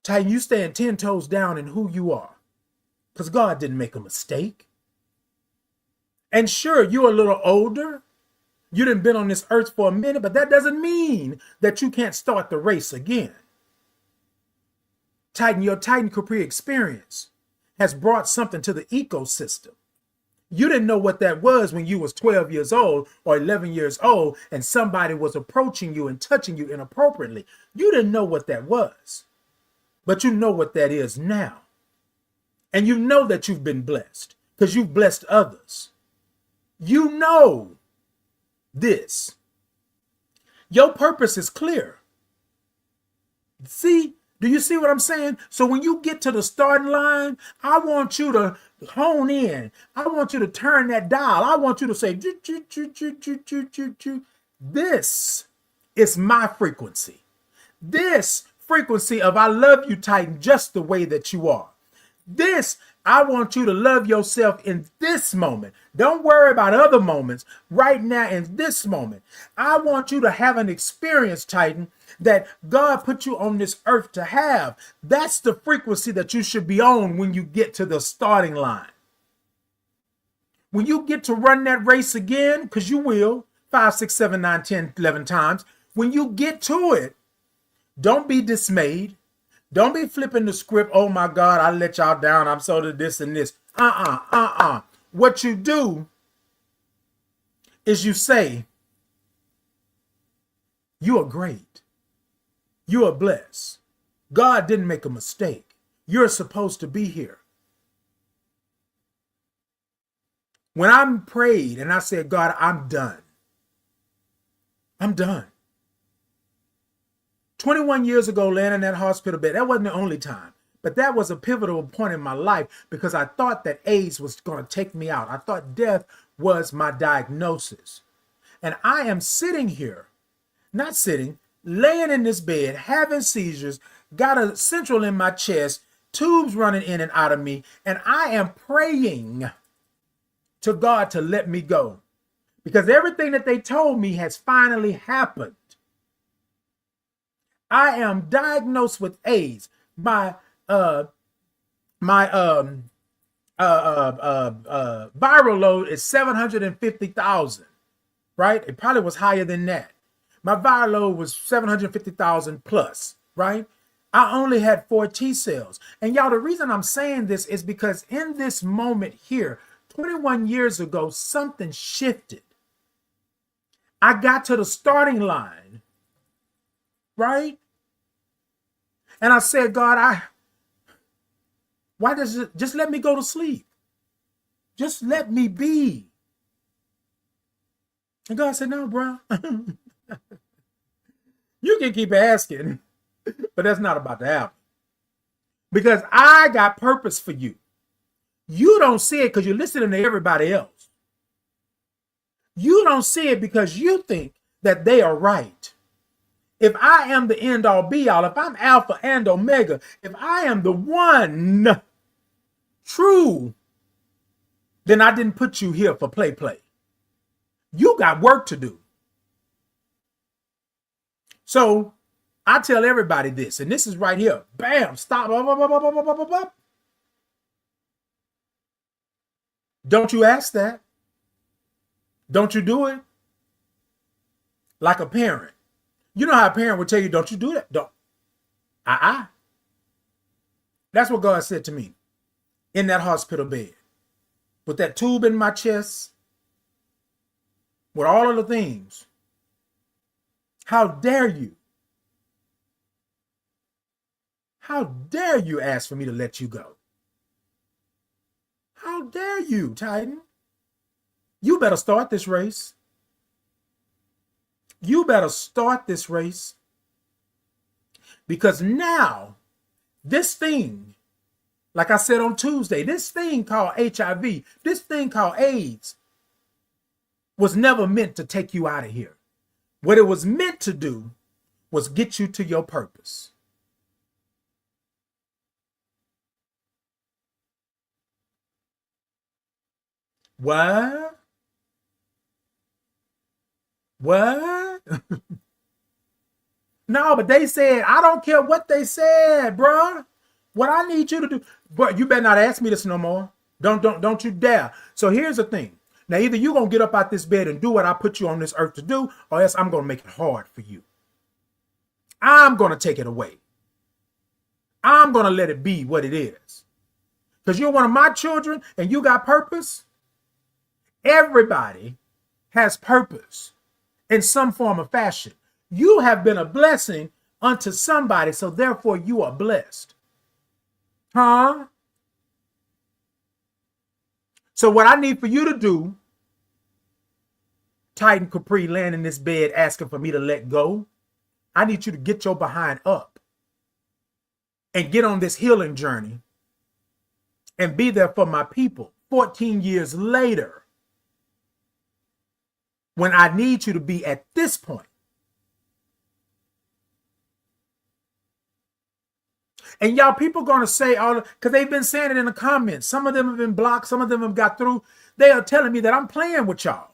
Titan, you stand 10 toes down in who you are, because God didn't make a mistake. And sure, you're a little older. You done been on this earth for a minute, but that doesn't mean that you can't start the race again. Titan, your Titan Capri experience has brought something to the ecosystem. You didn't know what that was when you was 12 years old or 11 years old and somebody was approaching you and touching you inappropriately. You didn't know what that was, but you know what that is now. And you know that you've been blessed because you've blessed others. You know this. Your purpose is clear. See, Do you see what I'm saying? So when you get to the starting line, I want you to hone in. I want you to turn that dial. I want you to say, "Choo, choo, choo, choo, choo, choo, choo, choo." This is my frequency. This frequency of I love you, Titan, just the way that you are. This, I want you to love yourself in this moment. Don't worry about other moments. Right now, in this moment, I want you to have an experience, Titan, that God put you on this earth to have. That's the frequency that you should be on when you get to the starting line. When you get to run that race again, because you will, 5, 6, 7, 9, 10, 11 times, when you get to it, don't be dismayed. Don't be flipping the script. Oh my God, I let y'all down. I'm so to this and this. What you do is you say, you are great. You are blessed. God didn't make a mistake. You're supposed to be here. When I'm prayed and I said, God, I'm done. I'm done. 21 years ago, laying in that hospital bed, that wasn't the only time, but that was a pivotal point in my life because I thought that AIDS was going to take me out. I thought death was my diagnosis. And I am sitting here, not sitting, laying in this bed, having seizures, got a central in my chest, tubes running in and out of me, and I am praying to God to let me go because everything that they told me has finally happened. I am diagnosed with AIDS. My viral load is 750,000, right? It probably was higher than that. My viral load was 750,000 plus, right? I only had 4 T cells. And y'all, the reason I'm saying this is because in this moment here, 21 years ago, something shifted. I got to the starting line, right? And I said, God, why does it just let me go to sleep? Just let me be. And God said, no, bro. You can keep asking, but that's not about to happen. Because I got purpose for you. You don't see it because you're listening to everybody else. You don't see it because you think that they are right. If I am the end all be all, if I'm Alpha and Omega, if I am the one true, then I didn't put you here for play. You got work to do. So I tell everybody this, and this is right here. Bam, stop. Don't you ask that. Don't you do it. Like a parent. You know how a parent would tell you, don't you do that? Don't. That's what God said to me in that hospital bed. With that tube in my chest. With all of the things. How dare you? How dare you ask for me to let you go? How dare you, Titan? You better start this race. You better start this race because now this thing, like I said on Tuesday, this thing called HIV, this thing called AIDS was never meant to take you out of here. What it was meant to do was get you to your purpose. What? What? No, but they said, I don't care what they said, bro. What I need you to do, but you better not ask me this no more. Don't you dare. So here's the thing. Now, either you're going to get up out this bed and do what I put you on this earth to do, or else I'm going to make it hard for you. I'm going to take it away. I'm going to let it be what it is. Because you're one of my children and you got purpose. Everybody has purpose in some form or fashion. You have been a blessing unto somebody, so therefore you are blessed. Huh? So what I need for you to do, Titan Capri laying in this bed asking for me to let go, I need you to get your behind up. and get on this healing journey and be there for my people 14 years later when I need you to be at this point. And y'all, people going to say all, because they've been saying it in the comments. Some of them have been blocked. Some of them have got through. They are telling me that I'm playing with y'all.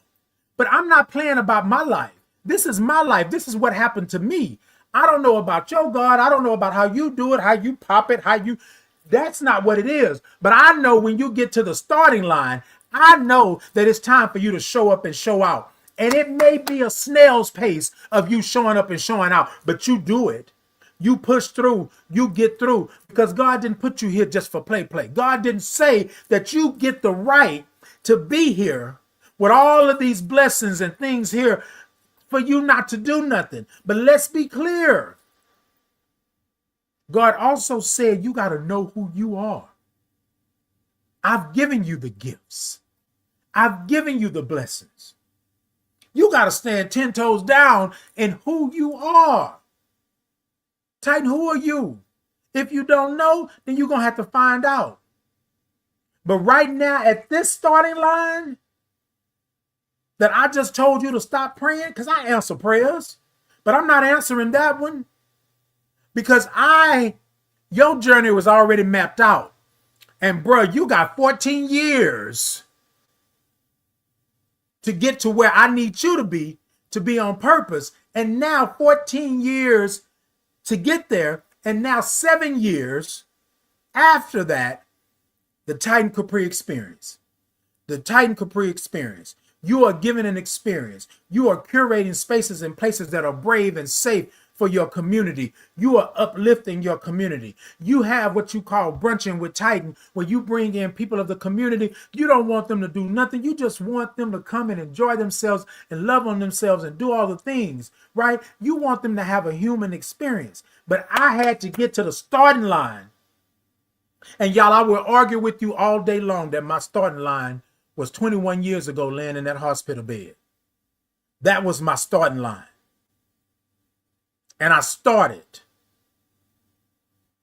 But I'm not playing about my life. This is my life. This is what happened to me. I don't know about your God. I don't know about how you do it, how you pop it, that's not what it is. But I know when you get to the starting line, I know that it's time for you to show up and show out. And it may be a snail's pace of you showing up and showing out, but you do it. You push through, you get through, because God didn't put you here just for play. God didn't say that you get the right to be here with all of these blessings and things here for you not to do nothing. But let's be clear. God also said you got to know who you are. I've given you the gifts. I've given you the blessings. You got to stand 10 toes down in who you are. Titan, who are you? If you don't know, then you're going to have to find out. But right now, at this starting line that I just told you to stop praying, because I answer prayers, but I'm not answering that one because your journey was already mapped out. And bro, you got 14 years to get to where I need you to be on purpose. And now 14 years to get there. And now 7 years after that, the Titan Capri experience. The Titan Capri experience. You are given an experience. You are curating spaces and places that are brave and safe for your community. You are uplifting your community. You have what you call brunching with Titan, where you bring in people of the community. You don't want them to do nothing. You just want them to come and enjoy themselves and love on themselves and do all the things, right? You want them to have a human experience. But I had to get to the starting line. And y'all, I will argue with you all day long that my starting line was 21 years ago laying in that hospital bed. That was my starting line. And I started.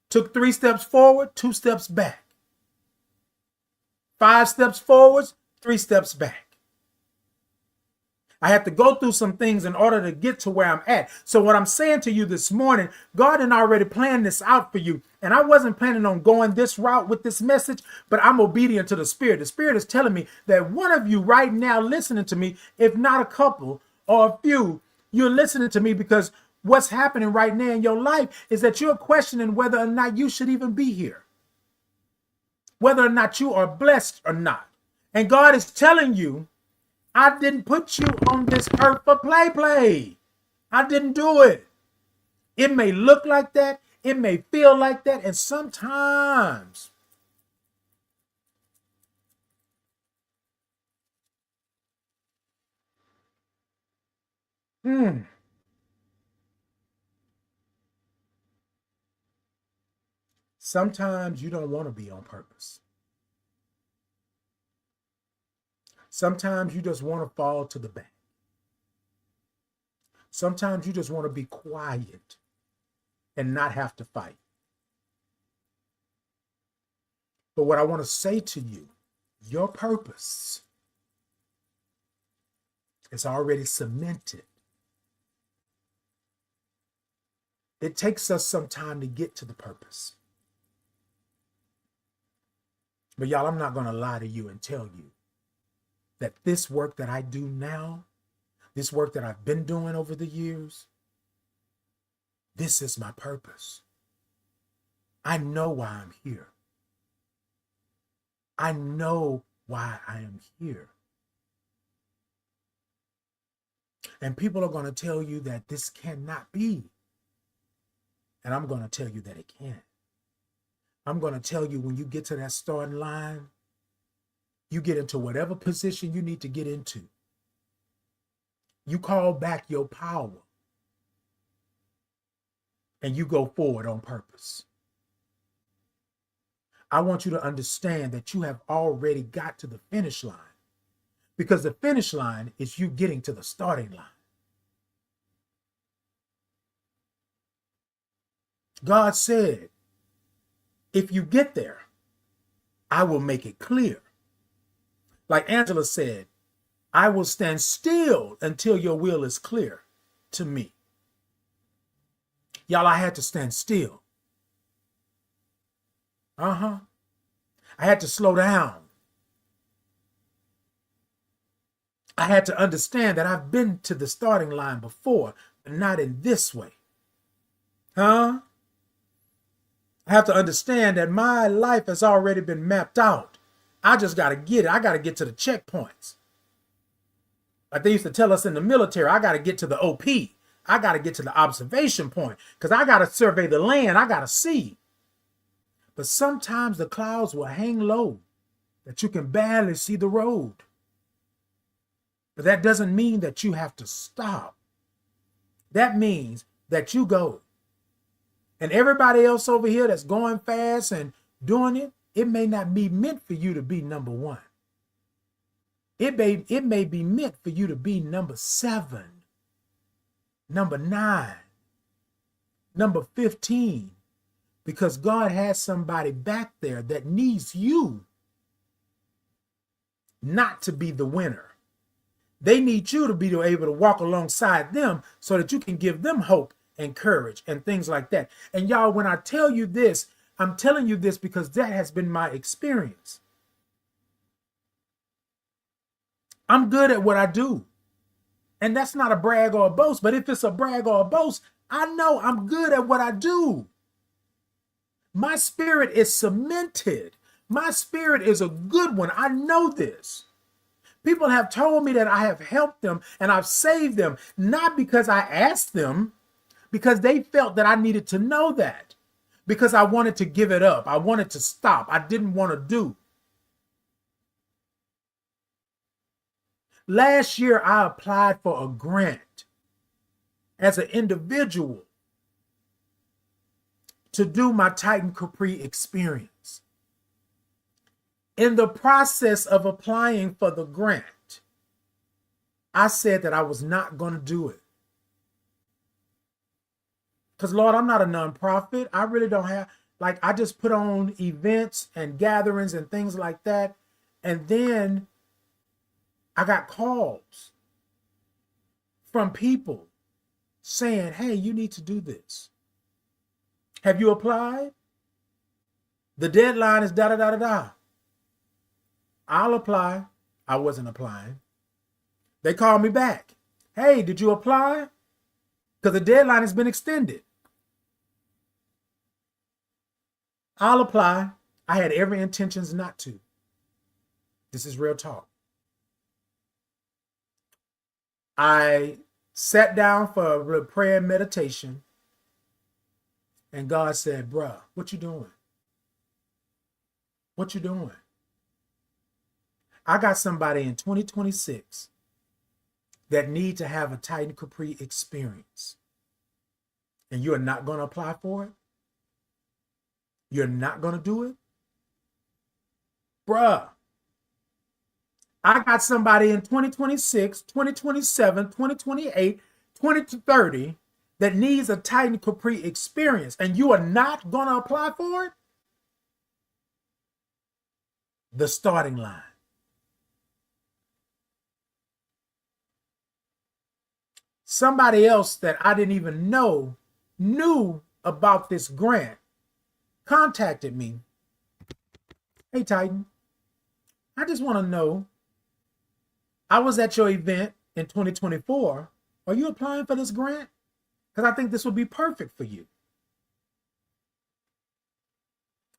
Took 3 steps forward, 2 steps back. 5 steps forwards, 3 steps back. I had to go through some things in order to get to where I'm at. So what I'm saying to you this morning, God had already planned this out for you. And I wasn't planning on going this route with this message, but I'm obedient to the Spirit. The Spirit is telling me that one of you right now listening to me, if not a couple or a few, you're listening to me because what's happening right now in your life is that you're questioning whether or not you should even be here, whether or not you are blessed or not. And God is telling you, I didn't put you on this earth for play. I didn't do it. It may look like that. It may feel like that. And sometimes sometimes you don't want to be on purpose. Sometimes you just want to fall to the back. Sometimes you just want to be quiet and not have to fight. But what I want to say to you, your purpose is already cemented. It takes us some time to get to the purpose. But y'all, I'm not going to lie to you and tell you that this work that I do now, this work that I've been doing over the years, this is my purpose. I know why I'm here. I know why I am here. And people are going to tell you that this cannot be. And I'm going to tell you that it can. I'm going to tell you when you get to that starting line, you get into whatever position you need to get into. You call back your power. And you go forward on purpose. I want you to understand that you have already got to the finish line. Because the finish line is you getting to the starting line. God said, If you get there, I will make it clear. Like Angela said, I will stand still until your will is clear to me. Y'all, I had to stand still. I had to slow down. I had to understand that I've been to the starting line before, but not in this way. I have to understand that my life has already been mapped out. I just got to get it. I got to get to the checkpoints. Like they used to tell us in the military, I got to get to the OP. I got to get to the observation point because I got to survey the land. I got to see. But sometimes the clouds will hang low that you can barely see the road. But that doesn't mean that you have to stop. That means that you go. And everybody else over here that's going fast and doing it, it may not be meant for you to be number one. It may be meant for you to be number 7, number 9, number 15, because God has somebody back there that needs you not to be the winner. They need you to be able to walk alongside them so that you can give them hope and courage and things like that. And y'all, when I tell you this, I'm telling you this because that has been my experience. I'm good at what I do. And that's not a brag or a boast, but if it's a brag or a boast, I know I'm good at what I do. My spirit is cemented. My spirit is a good one. I know this. People have told me that I have helped them and I've saved them, not because I asked them, because they felt that I needed to know that, because I wanted to give it up. I wanted to stop. I didn't want to do. Last year, I applied for a grant as an individual to do my Titan Capri experience. In the process of applying for the grant, I said that I was not going to do it. Because, Lord, I'm not a nonprofit. I really don't have, I just put on events and gatherings and things like that. And then I got calls from people saying, hey, you need to do this. Have you applied? The deadline is da-da-da-da-da. I'll apply. I wasn't applying. They called me back. Hey, did you apply? Because the deadline has been extended. I'll apply. I had every intentions not to. This is real talk. I sat down for a prayer and meditation, and God said, bruh, what you doing? What you doing? I got somebody in 2026 that need to have a Titan Capri experience. And you're not going to apply for it? You're not going to do it? Bruh, I got somebody in 2026, 2027, 2028, 2030 that needs a Titan Capri experience, and you are not going to apply for it? The starting line. Somebody else that I didn't even know knew about this grant contacted me. Hey, Titan, I just want to know, I was at your event in 2024. Are you applying for this grant? Because I think this would be perfect for you.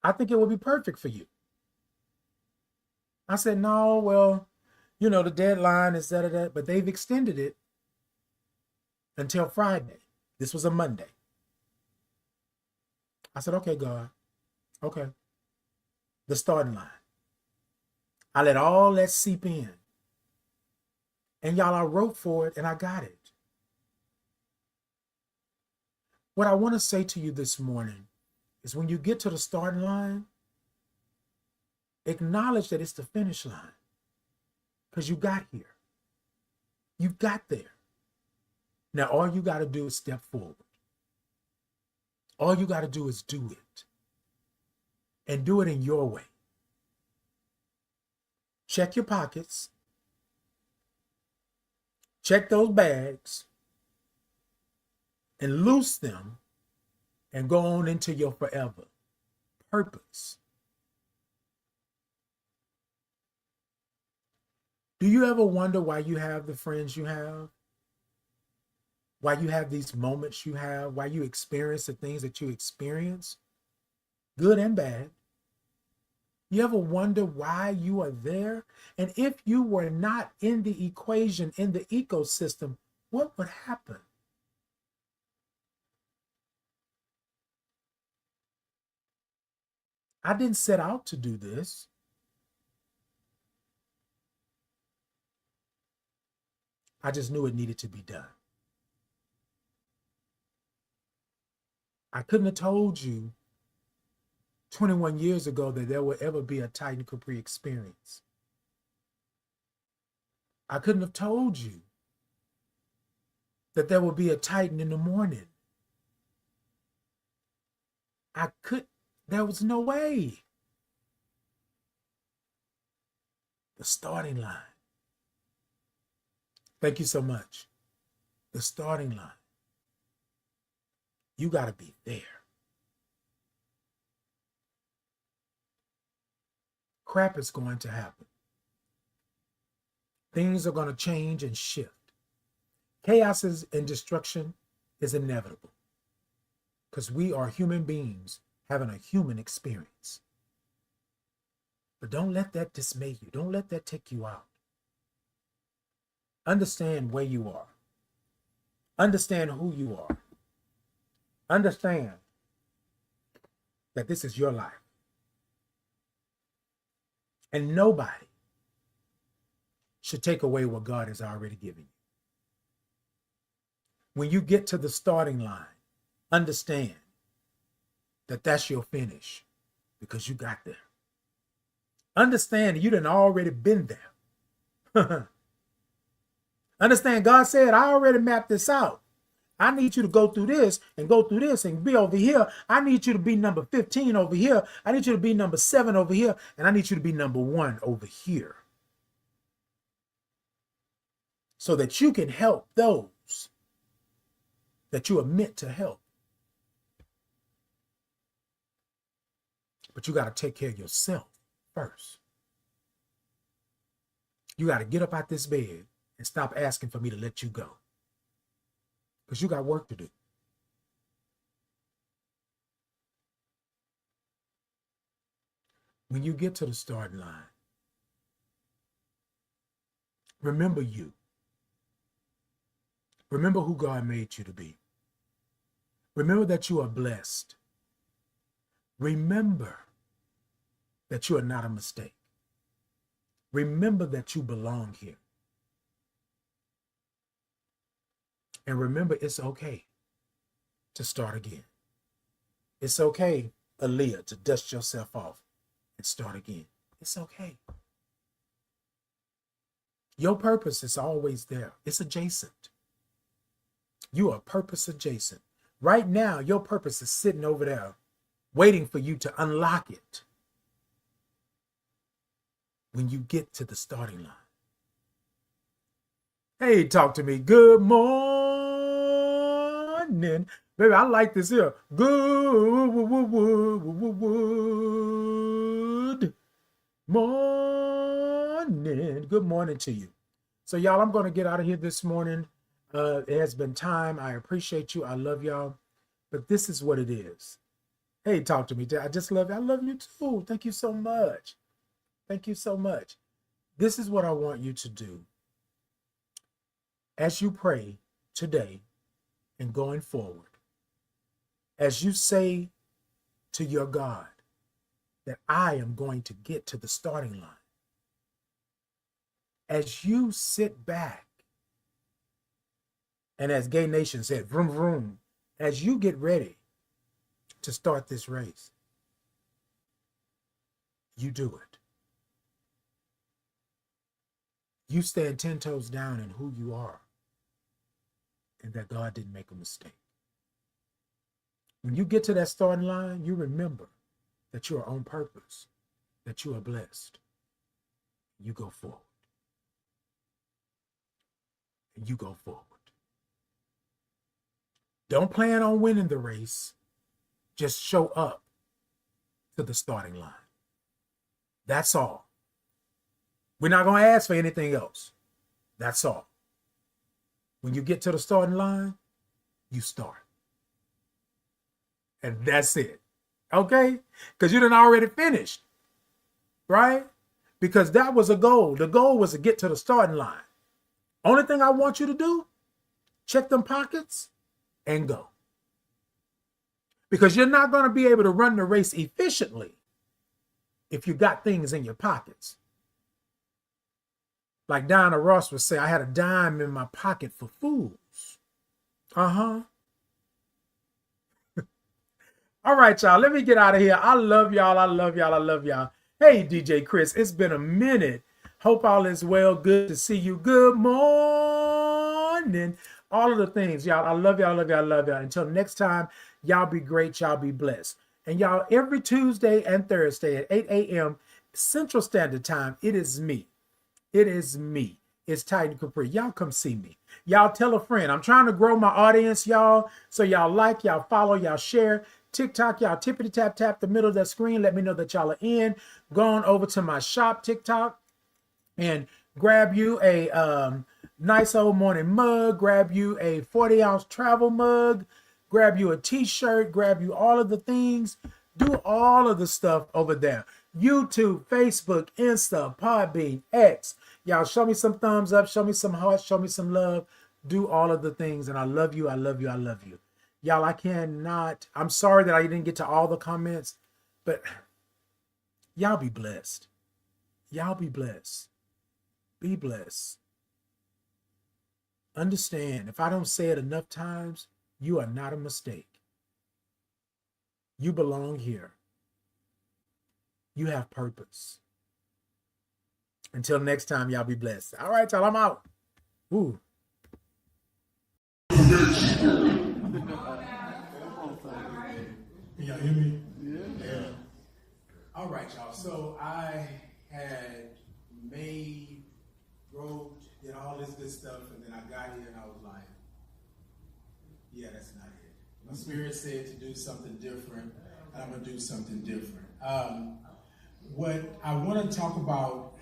I think it would be perfect for you. I said, no, well, the deadline is that, but they've extended it until Friday. This was a Monday. I said, okay, God. Okay. The starting line. I let all that seep in. And y'all, I wrote for it and I got it. What I want to say to you this morning is when you get to the starting line, acknowledge that it's the finish line. Because you got here. You got there. Now, all you got to do is step forward. All you got to do is do it. and do it in your way. Check your pockets. Check those bags and loose them and go on into your forever purpose. Do you ever wonder why you have the friends you have? Why you have these moments you have? Why you experience the things that you experience? Good and bad. You ever wonder why you are there? And if you were not in the equation, in the ecosystem, what would happen? I didn't set out to do this. I just knew it needed to be done. I couldn't have told you 21 years ago that there would ever be a Titan Capri experience. I couldn't have told you that there would be a Titan in the morning. There was no way. The starting line. Thank you so much. The starting line. You got to be there. Crap is going to happen. Things are going to change and shift. Chaos and destruction is inevitable because we are human beings having a human experience. But don't let that dismay you. Don't let that take you out. Understand where you are. Understand who you are. Understand that this is your life. And nobody should take away what God has already given you. When you get to the starting line, understand that that's your finish because you got there. Understand you done already been there. Understand God said, I already mapped this out. I need you to go through this and go through this and be over here. I need you to be number 15 over here. I need you to be number 7 over here. And I need you to be number 1 over here. So that you can help those that you are meant to help. But you got to take care of yourself first. You got to get up out this bed and stop asking for me to let you go. Because you got work to do. When you get to the starting line, remember you. Remember who God made you to be. Remember that you are blessed. Remember that you are not a mistake. Remember that you belong here. And remember, it's okay to start again. It's okay, Aaliyah, to dust yourself off and start again. It's okay. Your purpose is always there. It's adjacent. You are purpose adjacent. Right now, your purpose is sitting over there waiting for you to unlock it when you get to the starting line. Hey, talk to me. Good morning. Baby, I like this here. Good morning. Good morning to you. So, y'all, I'm going to get out of here this morning. It has been time. I appreciate you. I love y'all. But this is what it is. Hey, talk to me. I just love you. I love you too. Thank you so much. Thank you so much. This is what I want you to do. As you pray today and going forward, as you say to your God that I am going to get to the starting line, as you sit back, and as Gay Nation said, vroom, vroom, as you get ready to start this race, you do it. You stand 10 toes down in who you are and that God didn't make a mistake. When you get to that starting line, you remember that you are on purpose, that you are blessed. You go forward. You go forward. Don't plan on winning the race. Just show up to the starting line. That's all. We're not going to ask for anything else. That's all. When you get to the starting line, you start. And that's it. Okay? Because you done already finished. Right? Because that was a goal. The goal was to get to the starting line. Only thing I want you to do, check them pockets and go. Because you're not going to be able to run the race efficiently if you got things in your pockets. Like Diana Ross would say, I had a dime in my pocket for fools. Uh-huh. All right, y'all, let me get out of here. I love y'all. I love y'all. I love y'all. Hey, DJ Chris, it's been a minute. Hope all is well. Good to see you. Good morning. All of the things, y'all. I love y'all. I love y'all. I love y'all. Until next time, y'all be great. Y'all be blessed. And y'all, every Tuesday and Thursday at 8 a.m. Central Standard Time, it is me. It is me. It's Titan Capri. Y'all come see me. Y'all tell a friend. I'm trying to grow my audience, y'all. So y'all like, y'all follow, y'all share. TikTok, y'all tippity tap the middle of that screen. Let me know that y'all are in. Go on over to my shop, TikTok, and grab you a nice old morning mug. Grab you a 40-ounce travel mug. Grab you a t-shirt. Grab you all of the things. Do all of the stuff over there. YouTube, Facebook, Insta, Podbean, X. Y'all show me some thumbs up. Show me some hearts. Show me some love. Do all of the things. And I love you. I love you. I love you. Y'all, I'm sorry that I didn't get to all the comments, but y'all be blessed. Y'all be blessed. Be blessed. Understand, if I don't say it enough times, you are not a mistake. You belong here. You have purpose. Until next time, y'all be blessed. All right, y'all, I'm out. Ooh. Can y'all hear me? Yeah. All right, y'all. So I had wrote, did all this good stuff, and then I got here and I was like, yeah, that's not it. My spirit said to do something different, and I'm going to do something different. What I want to talk about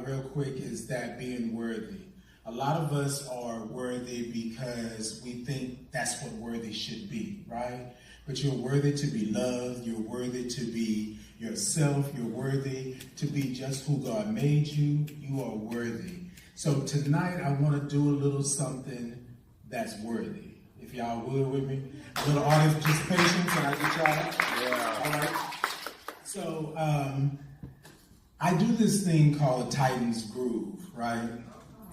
real quick is that being worthy. A lot of us are worthy because we think that's what worthy should be, right? But you're worthy to be loved. You're worthy to be yourself. You're worthy to be just who God made you. You are worthy. So tonight I want to do a little something that's worthy. If y'all would with me. A little audience participation. Can I get y'all? Yeah. All right. So I do this thing called Titan's Groove, right?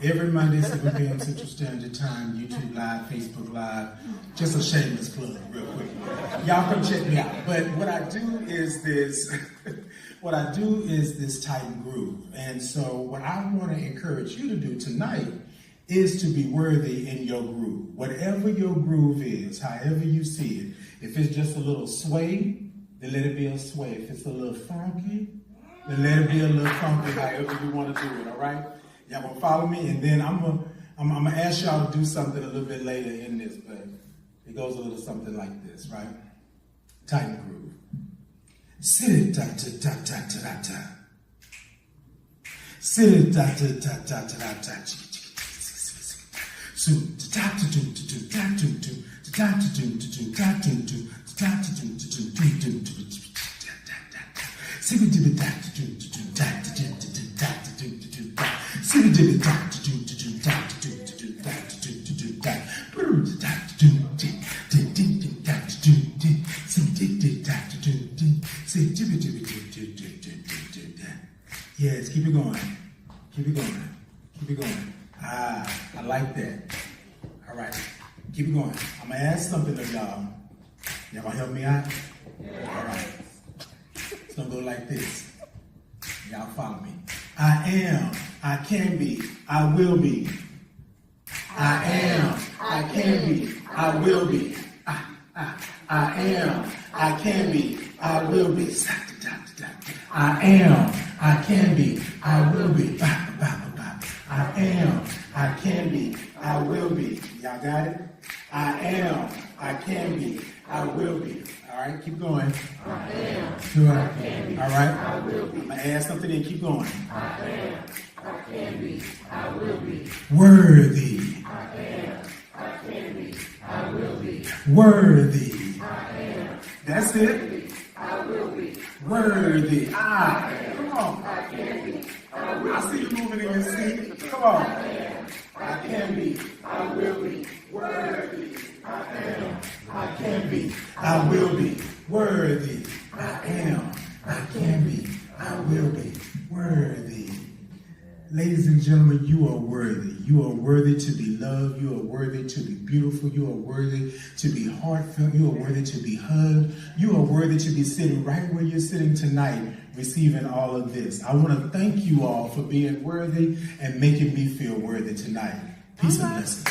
Every Monday, 7 p.m. Central Standard Time, YouTube Live, Facebook Live. Just a shameless plug, real quick. Y'all come check me out. But what I do is this, Titan Groove. And so what I want to encourage you to do tonight is to be worthy in your groove. Whatever your groove is, however you see it. If it's just a little sway, then let it be a sway. If it's a little funky, then let it be a little funky, however you want to do it, all right? Y'all gonna follow me, and then I'm gonna ask y'all to do something a little bit later in this, but it goes a little something like this, right? Titan Groove. Sit it ta ta ta ta ta ta. Sit it ta ta ta ta ta ta. So ta ta ta ta ta ta ta ta ta ta Yes, keep it going. Keep it going. Keep it going. Ah, I like that. All right, keep it going. I'm gonna ask something of y'all. Y'all gonna help me out? All right. It's gonna go like this. Y'all follow me. I am, I can be, I will be. I am, I can be, I will be. I am, I can be, I will be. I am, I can be, I will be. I am, I can be, I will be. Y'all got it? I am, I can be, I will be. All right, keep going. I am, I can be, all right. I will be. I'm going to add something in. Keep going. I am, I can be, I will be. Worthy. I am, I can be, I will be. Worthy. I am, That's it. I will be. Worthy. Come on. I can be, I will I see you moving in your seat. Come on. I can be. I will be. Worthy. I am, I can be. I will be. Worthy. I am. I can be. I will be. Worthy. Ladies and gentlemen, you are worthy. You are worthy to be loved. You are worthy to be beautiful. You are worthy to be heartfelt. You are worthy to be hugged. You are worthy to be sitting right where you're sitting tonight, receiving all of this. I want to thank you all for being worthy and making me feel worthy tonight. Peace and blessings.